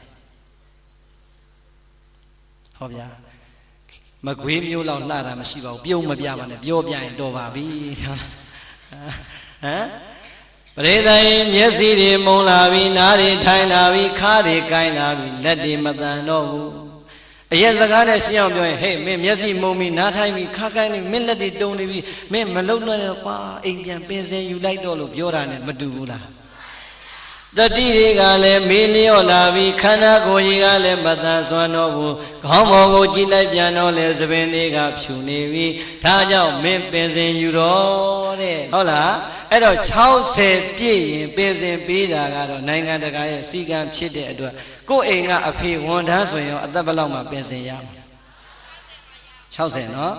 ဟောဗျာမကွေးမျိုးလောက်လှတာမရှိပါဘူးပြုံးမပြပါနဲ့ပြောပြရင်တော်ပါပြီဟမ်ပရိသတ်မျက်စိတွေမုံလာပြီနားတွေထိုင်လာပြီခါးတွေကိုင်းလာပြီလက်တွေမတန်တော့ဘူးအရက်စကားနဲ့ရှင်းအောင်ပြောရင်ဟေးမင်းမျက်စိမုံပြီနားထိုင်ပြီခါးကိုင်းနေမင်းလက်တွေတုံနေပြီမင်းမလုံနဲ့ကွာအိမ်ပြန်ပင်စင်ယူလိုက်တော့လို့ပြောတာနဲ့မတူဘူးလားတတိတွေကလည်းမေးလျော့လာပြီခန္ဓာကိုယ်ကြီးကလည်းမတန်ဆွမ်းတော့ဘူးခေါင်းပေါ်ကိုကြည့်လိုက်ပြန်တော့လေသပင်တွေကဖြူနေပြီဒါကြောင့်မင်းပင်စင်ယူတော့တဲ့ဟုတ်လားအဲ့တော့60ပြည့်ရင်ပင်စင်ပေးတာကတော့နိုင်ငံတကာရဲ့စီကံဖြစ်တဲ့အတွက်ကိုယ့်အိမ်ကအဖေဝန်ထမ်းဆိုရင်အသက်ဘယ်လောက်မှပင်စင်ရမှာ60နော်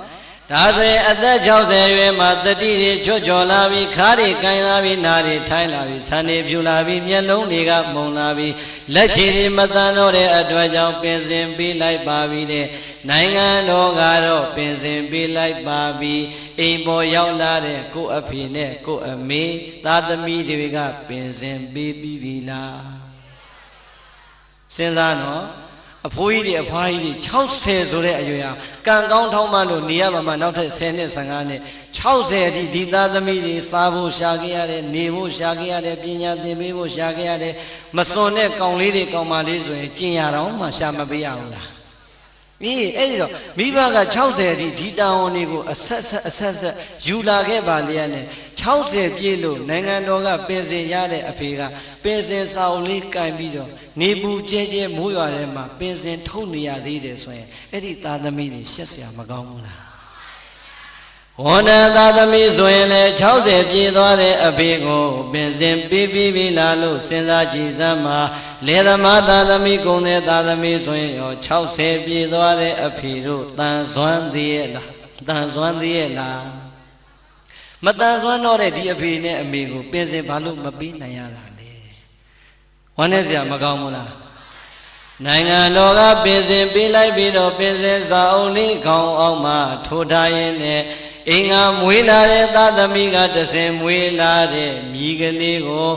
ဒါဆိုရင်အသက်60ရွယ်မှာတတိတွေချွတ်ချော်လာပြီခါးတွေကိုင်းလာပြီနားတွေထိုင်းလာပြီဆံတွေဖြူလာပြီမျက်လုံးတွေကမုံလာပြီလက်ချေတွေမတန်တော့တဲ့အတွက်ကြောင့်ပင်စင်ပေးလိုက်ပါပြီတဲ့နိုင်ငံတော်ကတော့ပင်စင်ပေးလိုက်ပါပြီအိမ်ပေါ်ရောက်လာတဲ့ကိုယ့်အဖေနဲ့ကိုယ့်အမေသားသမီးတွေကပင်စင်ပေးပြီးပြီလားစဉ်းစားနော်အဖိုးကြီးတွေအဖွားကြီးတွေ60ဆိုတဲ့အရွယ်ဟာကံကောင်းထောင်းမှလို့နေရမှာမှနောက်ထပ်10နှစ်15နှစ်60အထိဒီသားသမီးတွေစားဖို့ရှာခဲ့ရတယ်နေဖို့ရှာခဲ့ရတယ်ပညာသင်ပေးဖို့ရှာခဲ့ရတယ်မစွန်တဲ့ကောင်လေးတွေကောင်မလေးဆိုရင်ကျင်ရတော့မှရှာမပေးရဘူးလားအေးအဲ့ဒီတော့မိဘက60အထိဒီတာဝန်တွေကိုအဆက်ယူလာခဲ့ပါလေနဲ့60ပြည့်လို့နိုင်ငံတော်ကပင်စင်ရတဲ့အဖေကပင်စင်စာအုပ်လေးကင်ပြီးတော့နေပူကျဲကျဲမိုးရွာထဲမှာပင်စင်ထုတ်နေရသေးတယ်ဆိုရင်အဲ့ဒီသားသမီးတွေရှက်စရာမကောင်းဘူးလားဝန်ထမ်းသားသမီးဆိုရင်လည်း60ပြည့်သွားတဲ့အဖေကိုပင်စင်ပေးပြီးလားလို့စဉ်းစားကြည့်စမ်းပါလယ်သမားသားသမီးကုန်တဲ့သားသမီးဆိုရင်ရော60ပြည့်သွားတဲ့အဖေတို့တန်ဆွမ်းသေးရဲ့လားတန်ဆွမ်းသေးရဲ့လားမတန်ဆွမ်းတော့တဲ့ဒီအဖေနဲ့အမေကိုပင်စင်ဘာလို့မပေးနိုင်ရတာလဲဝမ်းနေစရာမကောင်းဘူးလား နိုင်ငံတော်ကပင်စင်ပေးလိုက်ပြီးတော့ပင်စင်စာအုပ်လေးခေါင်းအောင်မှထိုးထားရင်းနဲ့အင်္ဂါမွေးလာတဲ့သားသမီးကတဆင်မွေးလာတဲ့မြည်ကလေးကို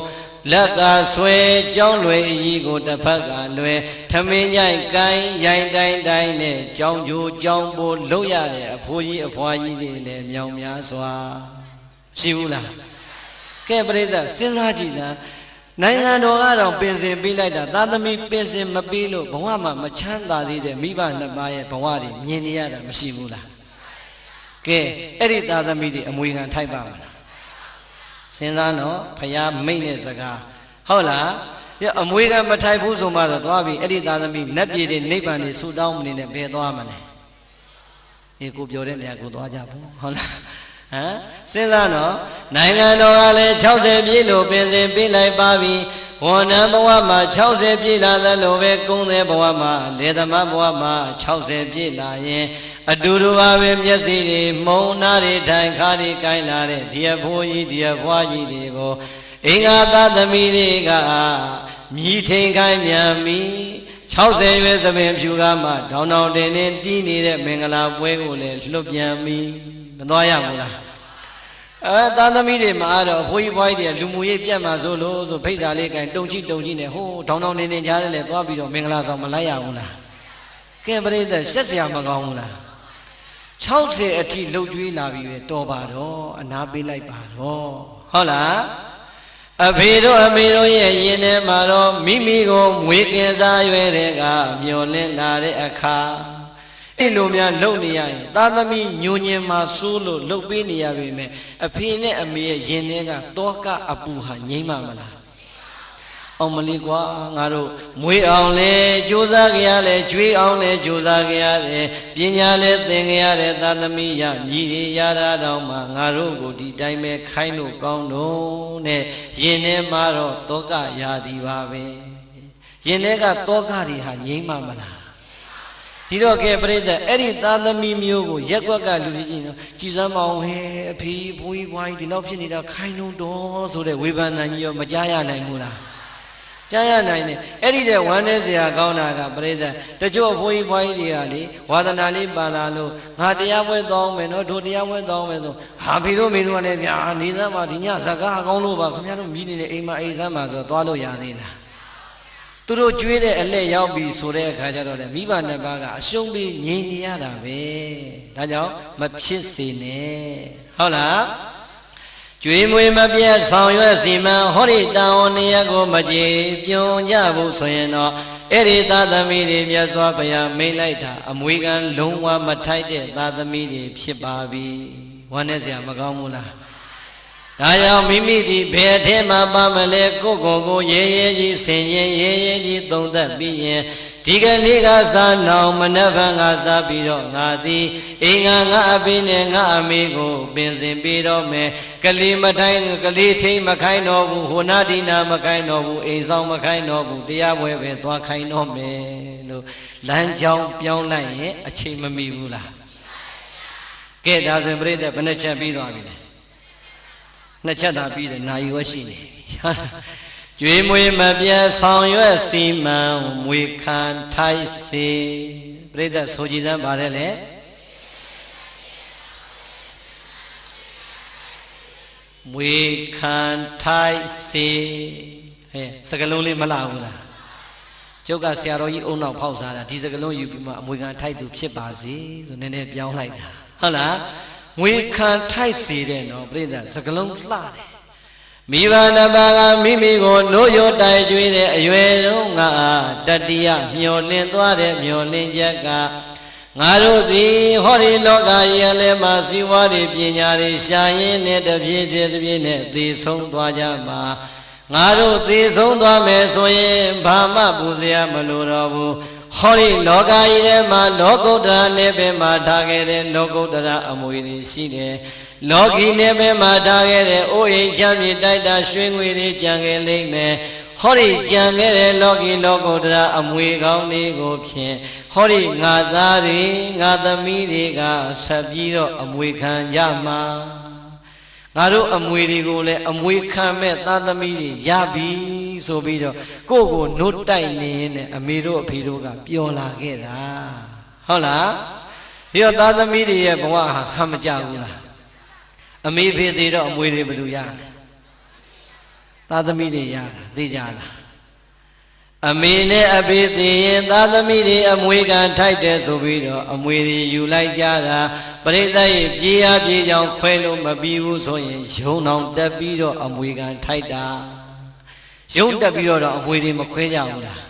လက်ကဆွဲကြောင်းလွယ်အကြီးကိုတစ်ဖက်ကလွယ်ထမင်းကြိုက်ကိုင်းရိုင်းတိုင်းတိုင်းနဲ့ကြောင်းကျိုးကြောင်းပိုးလုပ်ရတဲ့အဖိုးကြီးအဖွားကြီးတွေလည်းမြောင်များစွာရှိဘူးလားကဲပရိသတ်စဉ်းစားကြည့်စမ်းနိုင်ငံတော်ကတော့ပင်စင်ပေးလိုက်တာသာသမီပင်စင်မပေးလို့ဘဝမှာမချမ်းသာသေးတဲ့မိဘနှစ်ပါးရဲ့ဘဝတွေမြင်နေရတာမရှိဘူးလားကဲအဲ့ဒီသာသမီတွေအမွေခံထိုက်ပါမလားစဉ်းစားတော့ဖယားမိတ်တဲ့စကားဟုတ်လားအမွေခံမထိုက်ဘူးဆိုမှတော့သွားပြီအဲ့ဒီသာသမီနတ်ပြည်တွေနိဗ္ဗာန်တွေဆူတောင်းမနေနဲ့ဘယ်သွားမလဲအေးကိုပြောတဲ့နေရာကိုသွားကြဖို့ဟုတ်လားဟမ်စဉ်းစားတော့နိုင်ငံတော်ကလည်း60ပြည့်လို့ပင်စင်ပေးလိုက်ပါပြီဝန်ထမ်းဘဝမှာ60ပြည့်လာသလိုပဲကုန်းတဲ့ဘဝမှာလေသမားဘဝမှာ60ပြည့်လာရင်အတူတူပါပဲမျက်စိတွေမှုံနာတွေထိုင်ခါတွေကိုင်းလာတဲ့ဒီအဖိုးကြီးဒီအဖွားကြီးတွေကိုအင်္ဂါသားသမီးတွေကမြည်ထိန်ခိုင်းမြန်ပြီ60ရွယ်သမင်ဖြူကမှတောင်းတောင်းတင်တင်တီးနေတဲ့မင်္ဂလာပွဲကိုလည်းလွတ်ပြန်ပြီမသွားရဘူးလားသားသမီးတွေမှာတော့အဖိုးကြီးဘွားကြီးတွေလူမှုရေးပြတ်မှာဆိုလို့ဆိုဖိတ်စာလေးကင်တုံကြည့်နဲ့ဟိုးတောင်းတောင်းတင်တင်ကြားတယ်သွားပြီးတော့မင်္ဂလာဆောင်မလိုက်ရဘူးလားကဲပရိသတ်ရှက်စရာမကောင်းဘူးလား60အထိလှုပ်ကြွေးလာပြီပဲတော်ပါတော့အနာပေးလိုက်ပါတော့ဟုတ်လားအဖေတို့အမေတို့ရဲ့ရင်ထဲမှာတော့မိမိကိုမွေးကင်စားရွယ်တဲ့ကမျောလင့်လာတဲ့အခါအဲ့လိုများလှုပ်နေရရင်သားသမီးညိုညင်မှာစိုးလို့လှုပ်ပေးနေရပြီမဲ့အဖေနဲ့အမေရဲ့ရင်ထဲကတောကအပူဟာငြိမ့်မှာမလားအောင်မလေးကွာငါတို့မွေးအောင်လဲကြိုးစားကြရတယ်ကျွေးအောင်လဲကြိုးစားကြရတယ်ပညာလဲသင်ကြရတဲ့သာသမီရညီရရတာတော့မှငါတို့ကိုဒီတိုင်းပဲခိုင်းလို့ကောင်းတော့နဲ့ရင်ထဲမှာတော့တောကရာသီပါပဲရင်ထဲကတောကတွေဟာငြိမ့်မှာမလားဒီတော့ကဲပြိတ္တအဲ့ဒီသာသမီမျိုးကိုရက်ွက်ကလူကြီးနော်ကြည်စမ်းမအောင်ဟဲ့အဖေဘိုးကြီးဘွားကြီးဒီလောက်ဖြစ်နေတာခိုင်းလို့တော့ဆိုတဲ့ဝေဖန်တန်ကြီးရောမကြားရနိုင်ဘူးလားကြားရနိုင်တယ်အဲ့ဒီတဲ့ဝမ်းနဲ့စရာကောင်းတာကပရိသတ်တချို့အဖိုးကြီးဘွားကြီးတွေကလေဝါသနာလေးပါလာလို့ငါတရားပွဲတောင်းမယ်နော်တို့တရားပွဲတောင်းမယ်ဆိုဟာဖေတို့မေတို့ကလည်းဗျာနေသမ်းမှာဒီညဇကားကောင်းလို့ပါခင်ဗျားတို့မြည်နေတဲ့အိမ်မှာအိမ်ဆမ်းမှာဆိုသွားလို့ရသေးလားသူတို့ကျွေးတဲ့အလက်ရောက်ပြီဆိုတဲ့အခါကျတော့လေမိဘနှစ်ပါးကအရှုံးပြီးငြိမ်နေရတာပဲဒါကြောင့်မဖြစ်စေနဲ့ဟုတ်လားကျွေးမွေးမပြတ်ဆောင်ရွက်စီမံဟောဒီတာဝန်နေရကိုမကြေပြုံကြဖို့ဆိုရင်တော့အဲ့ဒီသာသမီတွေမြတ်စွာဘုရားမိန့်လိုက်တာအမွေခံလုံးဝမထိုက်တဲ့သာသမီတွေဖြစ်ပါပြီဝမ်းနဲ့စရာမကောင်းဘူးလားဒါကြောင့်မိမိဒီဘယ်အထက်မှာပါမလဲကိုယ့်ကိုယ်ရဲရဲကြီးဆင်ရင်ရဲရဲကြီးသုံးသပ်ပြီးရင်ဒီကနေ့ကစားနောင်မနှက်ဖန်ကစားပြီးတော့ငါသည်အင်္ဂါငါအဖေနဲ့ငါအမေကိုပင်စင်ပေးတော့မယ်ကလေးမထိုင်ကလေးထိန်မခိုင်းတော့ဘူးဟိုနာဒီနာမခိုင်းတော့ဘူးအိမ်ဆောင်မခိုင်းတော့ဘူးတရားပွဲပဲသွားခိုင်းတော့မယ်လို့လမ်းကြောင်းပြောင်းလိုက်ရင်အချိန်မမီဘူးလားကဲဒါဆိုရင်ပြိတ္တဘယ်နှချက်ပြီးသွားပြီလဲနှစ်ချက်သာပြီးတယ်နာယီဝရှိနေကျွေးမွေးမပြတ်ဆောင်ရွက်စီမံမွေခံထိုက်စေပြိတ္တဆိုကြည်စမ်းပါတယ်လေမွေခံထိုက်စေဟဲ့စကလုံးလေးမလာဘူးလားကျုပ်ကဆရာတော်ကြီးအုံနောက်ဖောက်စားတာဒီစကလုံးယူပြီးမှအမွေခံထိုက်သူဖြစ်ပါစေဆိုနည်းနည်းပြောင်းလိုက်တာဟုတ်လားငွေခံထိုက်စေတဲ့နော်ပြိတ္တစကလုံးလှတယ်မိဘနှစ်ပါးကမိမိကိုနိုးရိုးတိုက်ကျွေးတဲ့အရွယ်တုန်းကတတိယမျောလင်းသွားတဲ့မျောလင်းချက်ကငါတို့သည်ဟောဒီလောကကြီးအလယ်မှာစီဝါတွေပညာတွေရှာရင်းနဲ့တပြေးနဲ့သေဆုံးသွားကြမှာငါတို့သေဆုံးသွားမယ်ဆိုရင်ဘာမှပူစရာမလိုတော့ဘူးဟောဒီလောကကြီးထဲမှာလောကုတ္တရာနယ်ပင်မှာထားခဲ့တဲ့လောကုတ္တရာအမွေတွေရှိတယ်လောကီနယ်ပင်မှာထားခဲ့တဲ့အိုးအိမ်ချမ်းမြေတိုက်တာရွှေငွေတွေကြံခဲ့လိမ့်မယ်ဟောဒီကြံခဲ့တဲ့လောကီလောကုတ္တရာအမွေကောင်းတွေကိုဖြင့်ဟောဒီငါသားတွေငါသမီးတွေကဆက်ပြီးတော့အမွေခံကြမှာငါတို့အမွေတွေကိုလည်းအမွေခံမဲ့သားသမီးတွေရပြီ ဆိုပြီးတော့ကိုယ့်ကိုနှုတ်တိုက်နေရင်အမေတို့အဖေတို့ကပျော်လာခဲ့တာဟုတ်လားဒီတော့သားသမီးတွေရဲ့ဘဝဟာဟမ်မကြဘူးလားအမေဖေသေးတော့အမွေတွေဘယ်သူရလဲသားသမီးတွေရတာသိကြလားအမေနဲ့အဖေသေးရင်သားသမီးတွေအမွေခံထိုက်တယ်ဆိုပြီးတော့အမွေတွေယူလိုက်ကြတာပရိသတ်ရဲ့ပြေးအားပြေးကြောင်ခွဲလို့မပြီးဘူးဆိုရင်ရုံအောင်တက်ပြီးတော့အမွေခံထိုက်တာရုံတက်ပြီးတော့အမွေတွေမခွဲကြဘူးလား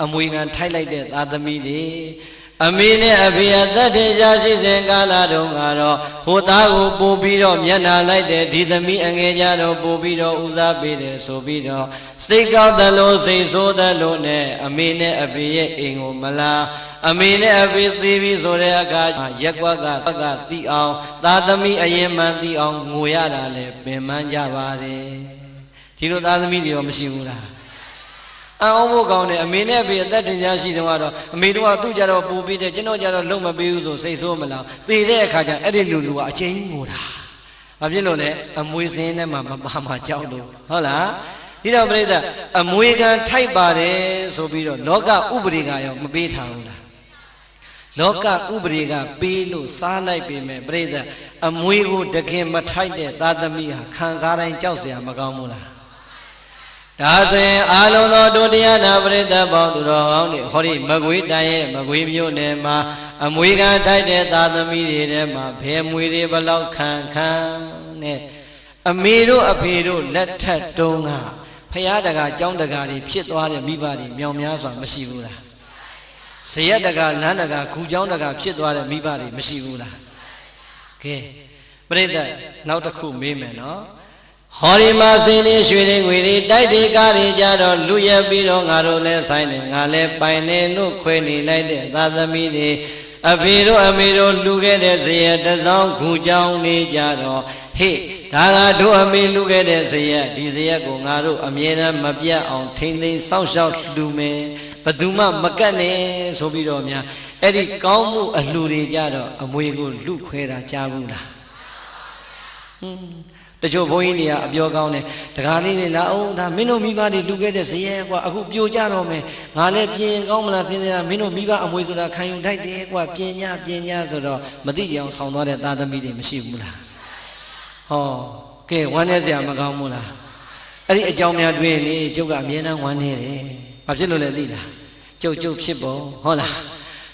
အမွေခံထိုက်လိုက်တဲ့သားသမီးတွေအမေနဲ့အဖေအသက်ထင်ရှားရှိစဉ်ကာလတုန်းကတော့ဟိုသားကိုပို့ပြီးတော့မျက်နှာလိုက်တဲ့ဒီသမီးအငယ်ကြတော့ပို့ပြီးတော့ဦးစားပေးတယ်ဆိုပြီးတော့စိတ်ကောက်သလိုစိတ်ဆိုးသလိုနဲ့အမေနဲ့အဖေရဲ့အိမ်ကိုမလာအမေနဲ့အဖေသေးပြီးဆိုတဲ့အခါရက်ကွက်ကသိအောင်သားသမီးအရင်မှန်သိအောင်ငိုရတာလဲပင်ပန်းကြပါတယ်ဒီလိုသားသမီးတွေရောမရှိဘူးလားအောင်ဖို့ကောင်းတယ်အမေနဲ့အဖေအသက်တင်ရှားရှိတယ်ကတော့အမေတို့ကသူ့ကြတော့ပူပြီးတယ်ကျွန်တော်ကြတော့လုံမပေးဘူးဆိုစိတ်ဆိုးမလားသေတဲ့အခါကျအဲ့ဒီလူကအချင်းငိုတာဘာဖြစ်လို့လဲအမွေစင်းထဲမှာမပါမှာကြောက်လို့ဟုတ်လားဒီတော့ပြိဿအမွေခံထိုက်ပါတယ်ဆိုပြီးတော့လောကဥပဒေကရောမပေးထားဘူးလားလောကဥပဒေကပေးလို့စားလိုက်ပေမဲ့ပြိဿအမွေကိုတခင်မထိုက်တဲ့သားသမီးဟာခံစားတိုင်းကြောက်စရာမကောင်းဘူးလားဒါဆိုရင်အာလုံးသောတို့တရားနာပရိသတ်ပေါင်းသူတော်ကောင်းတွေဟောဒီမကွေးတိုင်းရဲ့မကွေးမြို့နယ်မှာအမွေခံထိုက်တဲ့သားသမီးတွေထဲမှာဘယ်မွေတွေဘလောက်ခံနဲ့အမေတို့အဖေတို့လက်ထက်တုန်းကဖရာတကာကျောင်းတကာတွေဖြစ်သွားတဲ့မိဘတွေမြောင်များစွာမရှိဘူးလားဇရက်တကာလမ်းတကာဂူကျောင်းတကာဖြစ်သွားတဲ့မိဘတွေမရှိဘူးလားကဲပရိသတ်နောက်တစ်ခုမေးမယ်နော်ဟောဒီမှာစင်းနေရွှေတွေငွေတွေတိုက်တွေကားတွေကြတော့လူရက်ပြီးတော့ငါတို့လဲဆိုင်တယ်ငါလဲပိုင်နေလို့ခွဲနေလိုက်တဲ့သာသမီတွေအဖေတို့အမေတို့လူခဲ့တဲ့ဇရက်တစောင်းဂူကြောင်းနေကြတော့ဟေ့ဒါကတို့အမေလူခဲ့တဲ့ဇရက်ဒီဇရက်ကိုငါတို့အမြဲတမ်းမပြတ်အောင်ထိမ့်သိမ်းစောင့်ရှောက်လူမယ်ဘသူမှမကတ်နဲ့ဆိုပြီးတော့များအဲ့ဒီကောင်းမှုအလှူတွေကြတော့အမွေကိုလူခွဲတာကြားဘူးလားတချို့ဘုန်းကြီးတွေကအပြောကောင်းတယ်တကားလေးတွေလာအောင်ဒါမင်းတို့မိဘတွေလူခဲ့တဲ့ဇရဲကွာအခုပြိုကြတော့မယ်ငါလည်းပြင်ကောင်းမလားစဉ်းစားမင်းတို့မိဘအမွေဆိုတာခံယူထိုက်တယ်ကွာပြင်ညဆိုတော့မသိကြအောင်ဆောင်းသွားတဲ့သားသမီးတွေမရှိဘူးလားဟောကဲဝမ်းနေစရာမကောင်းဘူးလားအဲ့ဒီအကြောင်းများတွေ့လေကျုပ်ကအမြဲတမ်းဝမ်းနေတယ်ဘာဖြစ်လို့လဲသိလားကျုပ်ဖြစ်ပုံဟုတ်လား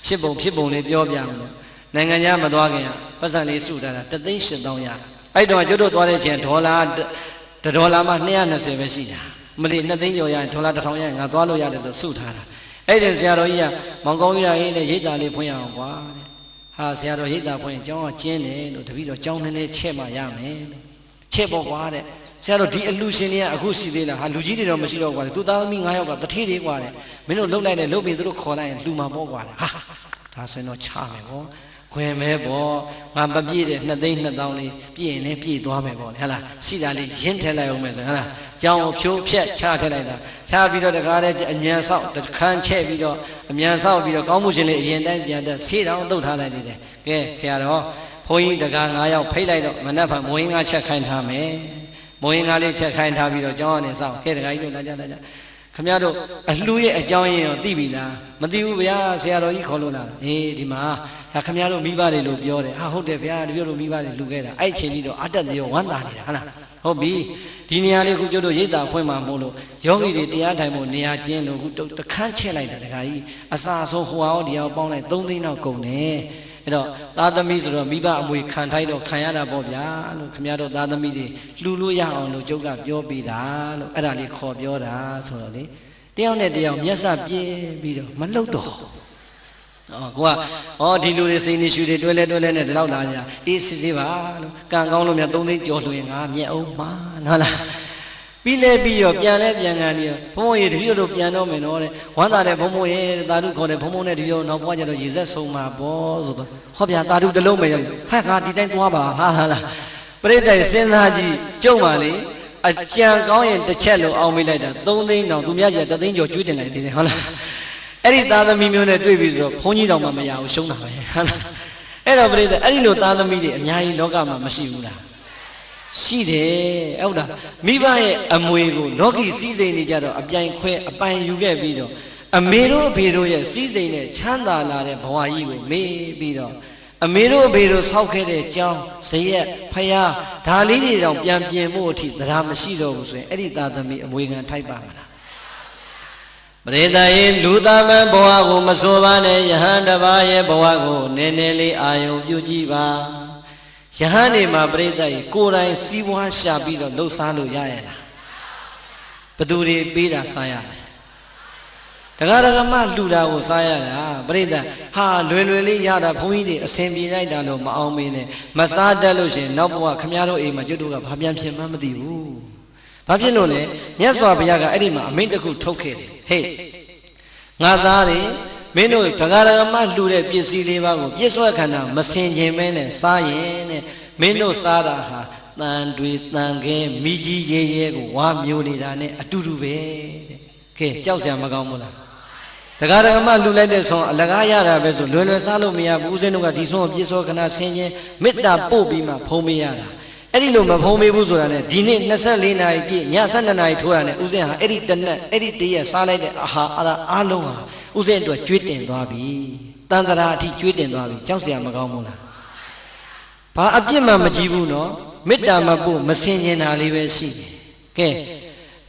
ဖြစ်ပုံလေးပြောပြမလို့နိုင်ငံခြားမသွားခင်ပတ်စံလေးစုထားတာ3,800,000ရအဲ့တော့ကျွတ်တို့သွားတဲ့ချိန်ဒေါ်လာမှ220ပဲရှိတာမလီ2သိန်းကျော်ရရင်ဒေါ်လာ1000ရရင်ငါသွားလို့ရတယ်ဆိုစုထားတာအဲ့ဒီဆရာတော်ကြီးကမောင်ကောင်းကြီးရေးနဲ့ရိတ်တာလေးဖွင့်ရအောင်ကွာတဲ့ဟာဆရာတော်ရိတ်တာဖွင့်ရင်ကျောင်းကကျင်းတယ်လို့တပည့်တော်ကျောင်းနည်းနည်းချက်မှရမယ်ချက်ပေါ့ကွာတဲ့ဆရာတော်ဒီအလူရှင်တွေကအခုရှိသေးလားဟာလူကြီးတွေတော့မရှိတော့ကွာသူသားသမီး9ယောက်ကတထေးသေးကွာတဲ့မင်းတို့လှုပ်လိုက်တယ်လှုပ်ပြီးသူတို့ခေါ်လိုက်ရင်လူမှာပေါ့ကွာဟာဒါဆိုရင်တော့ချမယ်ပေါ့ခွင်မဲပေါ့ငါမပြည့်တဲ့2,200,000လေးပြည့်ရင်လည်းပြည့်သွားမယ်ပေါ့လေဟလားရှိတာလေးရင်းထည့်လိုက်အောင်မယ်ဆိုဟလားကြောင်ဖြိုးဖြက်ချထည့်လိုက်တာချပြီးတော့တကားတဲ့အញ្ញံဆောက်တစ်ခန်းချဲ့ပြီးတော့အញ្ញံဆောက်ပြီးတော့ကောင်းမှုရှင်လေးအရင်တိုင်းပြန်တဲ့ဆေးတောင်တုတ်ထားလိုက်သေးတယ်ကဲဆရာတော်ဘုန်းကြီးတကား9ယောက်ဖိတ်လိုက်တော့မနက်ဖြန်မိုးရင်းကားချက်ခိုင်းထားမယ်မိုးရင်းကားလေးချက်ခိုင်းထားပြီးတော့ကျောင်းကနေဆောက်ကဲတကားကြီးတို့လာကြခင်ဗျားတို့အလှရဲ့အကြောင်းရင်းရောသိပြီလားမသိဘူးဗျာဆရာတော်ကြီးခေါ်လို့လာအေးဒီမှာဒါခင်ဗျားတို့မိဘတွေလို့ပြောတယ်ဟာဟုတ်တယ်ဗျာဒီလိုလိုမိဘတွေလူခဲ့တာအဲ့ချိန်ကြီးတော့အတက်တရောဝမ်းသာနေတာဟုတ်လားဟုတ်ပြီဒီနေရာလေးခုကျတို့ရိတ်တာဖွင့်မှာမို့လို့ယောဂီတွေတရားထိုင်ဖို့နေရာကျင်းလို့ခုတခန်းချက်လိုက်တာတခါကြီးအစာဆုံးဟိုအောင်ဒီအောင်ပေါင်းလိုက်3 သိန်းလောက်ကုန်တယ်အဲ့တော့သားသမီးဆိုတော့မိဘအမွေခံထိုက်တော့ခံရတာပေါ့ဗျာလို့ခင်ဗျားတို့သားသမီးတွေလှူလို့ရအောင်လို့ကျုပ်ကပြောပေးတာလို့အဲ့ဒါလေးခေါ်ပြောတာဆိုတော့လေတယောက်နဲ့တယောက်မျက်စပြင်းပြီးတော့မလှုပ်တော့ကိုကဒီလူတွေစိန်နေရှူတွေတွဲလဲနဲ့ဒီလောက်လာကြအေးစစ်ပါလို့ကံကောင်းလို့များ3 သိန်းကျော်လို့ရင်ငါမျက်အောင်မှာဟုတ်လားပြီးလဲပြီးရောပြန်လဲပြန်ကန်ပြီးဘုံဘုံရေတပည့်တို့ပြန်တော့မယ်နော်တဲ့ဝမ်းသာတဲ့ဘုံဘုံရေတာဓုခေါ်တယ်ဘုံဘုံနဲ့တပည့်တို့နောက်ဘွားကျတော့ရေဆက်ဆုံးမှာပေါ့ဆိုတော့ဟောဗျာတာဓုတစ်လုံးပဲဟဲ့ငါဒီတိုင်းသွားပါဟာလားပရိသတ်စဉ်းစားကြည့်ကြုံပါလေအကြံကောင်းရင်တစ်ချက်လို့အောင်မေးလိုက်တာ3 သိန်းတောင်သူများကြီး3 သိန်းကျော်ကျွေးတင်လိုက်သေးတယ်ဟုတ်လားအဲ့ဒီသားသမီးမျိုးနဲ့တွေ့ပြီဆိုတော့ဘုန်းကြီးတော်မှမရဘူးရှုံးတာပဲဟုတ်လားအဲ့တော့ပြိဿအဲ့ဒီလိုသားသမီးတွေအများကြီးလောကမှာမရှိဘူးလား ရှိတယ်ဟုတ်လားမိဘရဲ့အမွေကိုလောကီစည်းစိမ်နေကြတော့အပြိုင်ခွဲအပိုင်ယူခဲ့ပြီးတော့အမေတို့အဖေတို့ရဲ့စည်းစိမ်နဲ့ချမ်းသာလာတဲ့ဘဝကြီးကိုမေးပြီးတော့အမေတို့အဖေတို့ဆောက်ခဲ့တဲ့ကျောင်းဇရက်ဖယားဒါလေးတွေတောင်ပြန်ပြင်ဖို့အထိတရားမရှိတော့ဘူးဆိုရင်အဲ့ဒီသာသမီအမွေခံထိုက်ပါမလားပရိသတ်ရဲ့လူသားမဘဝကိုမဆိုပါနဲ့ယဟန်တစ်ပါးရဲ့ဘဝကိုနည်းနည်းလေးအာယုံပြုကြည့်ပါယဟန်နေမှာပရိသတ်ရဲ့ကိုယ်တိုင်စီးပွားရှာပြီးတော့လှုပ်ရှားလို့ရရလားဘသူတွေပေးတာစားရတယ်တရားဓမ္မလှူတာကိုစားရတာပရိသတ်ဟာလွယ်လွယ်လေးရတာဘုန်းကြီးတွေအစဉ်ပြေလိုက်တာလို့မအောင်မင်းနဲ့မစားတတ်လို့ရှင်နောက်ဘဝခမည်းတော်အိမ်မှာကျွတ်တို့ကဘာပြန်ဖြစ်မှန်းမသိဘူးဘာဖြစ်လို့လဲမြတ်စွာဘုရားကအဲ့ဒီမှာအမိန့်တစ်ခုထုတ်ခဲ့တယ်ဟေ့ငါသားတွေမင်းတို့တရားဓမ္မလှူတဲ့ပစ္စည်းလေးပါးကိုပြည့်စွက်ခန္ဓာမစင်ခြင်းမဲနဲ့စားရင်တဲ့မင်းတို့စားတာဟာတန်တွေတန်ခဲမိကြီးရဲရဲကိုဝါမျိုးနေတာနဲ့အတူတူပဲတဲ့ကဲကြောက်စရာမကောင်းဘူးလားတရားဓမ္မလှူလိုက်တဲ့ဆုံးအလကားရတာပဲဆိုလွယ်လွယ်စားလို့မရဘူးဦးဇင်းတို့ကဒီဆုံးကိုပြည့်စွက်ခန္ဓာဆင်ခြင်းမေတ္တာပို့ပြီးမှဖုံးပေးရတာအဲ့ဒီလိုမဖုံးပေးဘူးဆိုတာနဲ့ဒီနေ့24နာရီပြည့်ည12နာရီထိုးတာနဲ့ဦးဇင်းဟာအဲ့ဒီတနက်အဲ့ဒီတရက်စားလိုက်တဲ့အာဟာအားလုံးဟာဦးဇင်းအတွက်ကျွေးတင်သွားပြီတန်တရာအထိကျွေးတင်သွားပြီကြောက်စရာမကောင်းဘူးလားဘာအပြစ်မှမကြည့်ဘူးနော်မေတ္တာမပို့မစင်ကျင်တာလေးပဲရှိတယ်ကဲ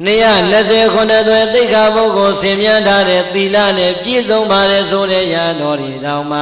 229သွဲသိက္ခာပုဂ္ဂိုလ်ဆင်မြန်းထားတဲ့သီလနဲ့ပြည့်စုံပါတယ်ဆိုတဲ့ရဟန်းတော်တွေတောင်မှ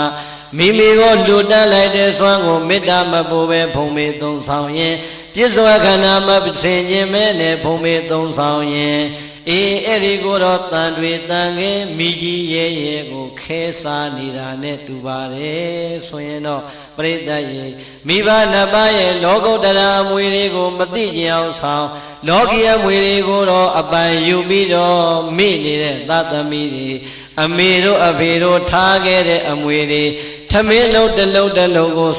မိမိကိုလူတန်းလိုက်တဲ့စွမ်းကိုမေတ္တာမပို့ပဲဖုံးမေသုံးဆောင်ရင်ပြည့်စုံခန္ဓာမဆင်ခြင်းမဲနဲ့ဖုံးမေသုံးဆောင်ရင်အေးအဲ့ဒီကိုတော့တန်တွေတန်ခင်းမိကြီးရဲရဲကိုခဲစားနေတာနဲ့တူပါတယ်ဆိုရင်တော့ပရိသတ်ရေမိဘနှစ်ပါးရဲ့လောကုတ္တရာအမွေတွေကိုမသိကြအောင်ဆောင်လောကီအမွေတွေကိုတော့အပိုင်ယူပြီးတော့မိနေတဲ့သတ္တမီတွေအမေတို့အဖေတို့ထားခဲ့တဲ့အမွေတွေထမင်းလုံးတစ်လုံးတစ်လုံးကို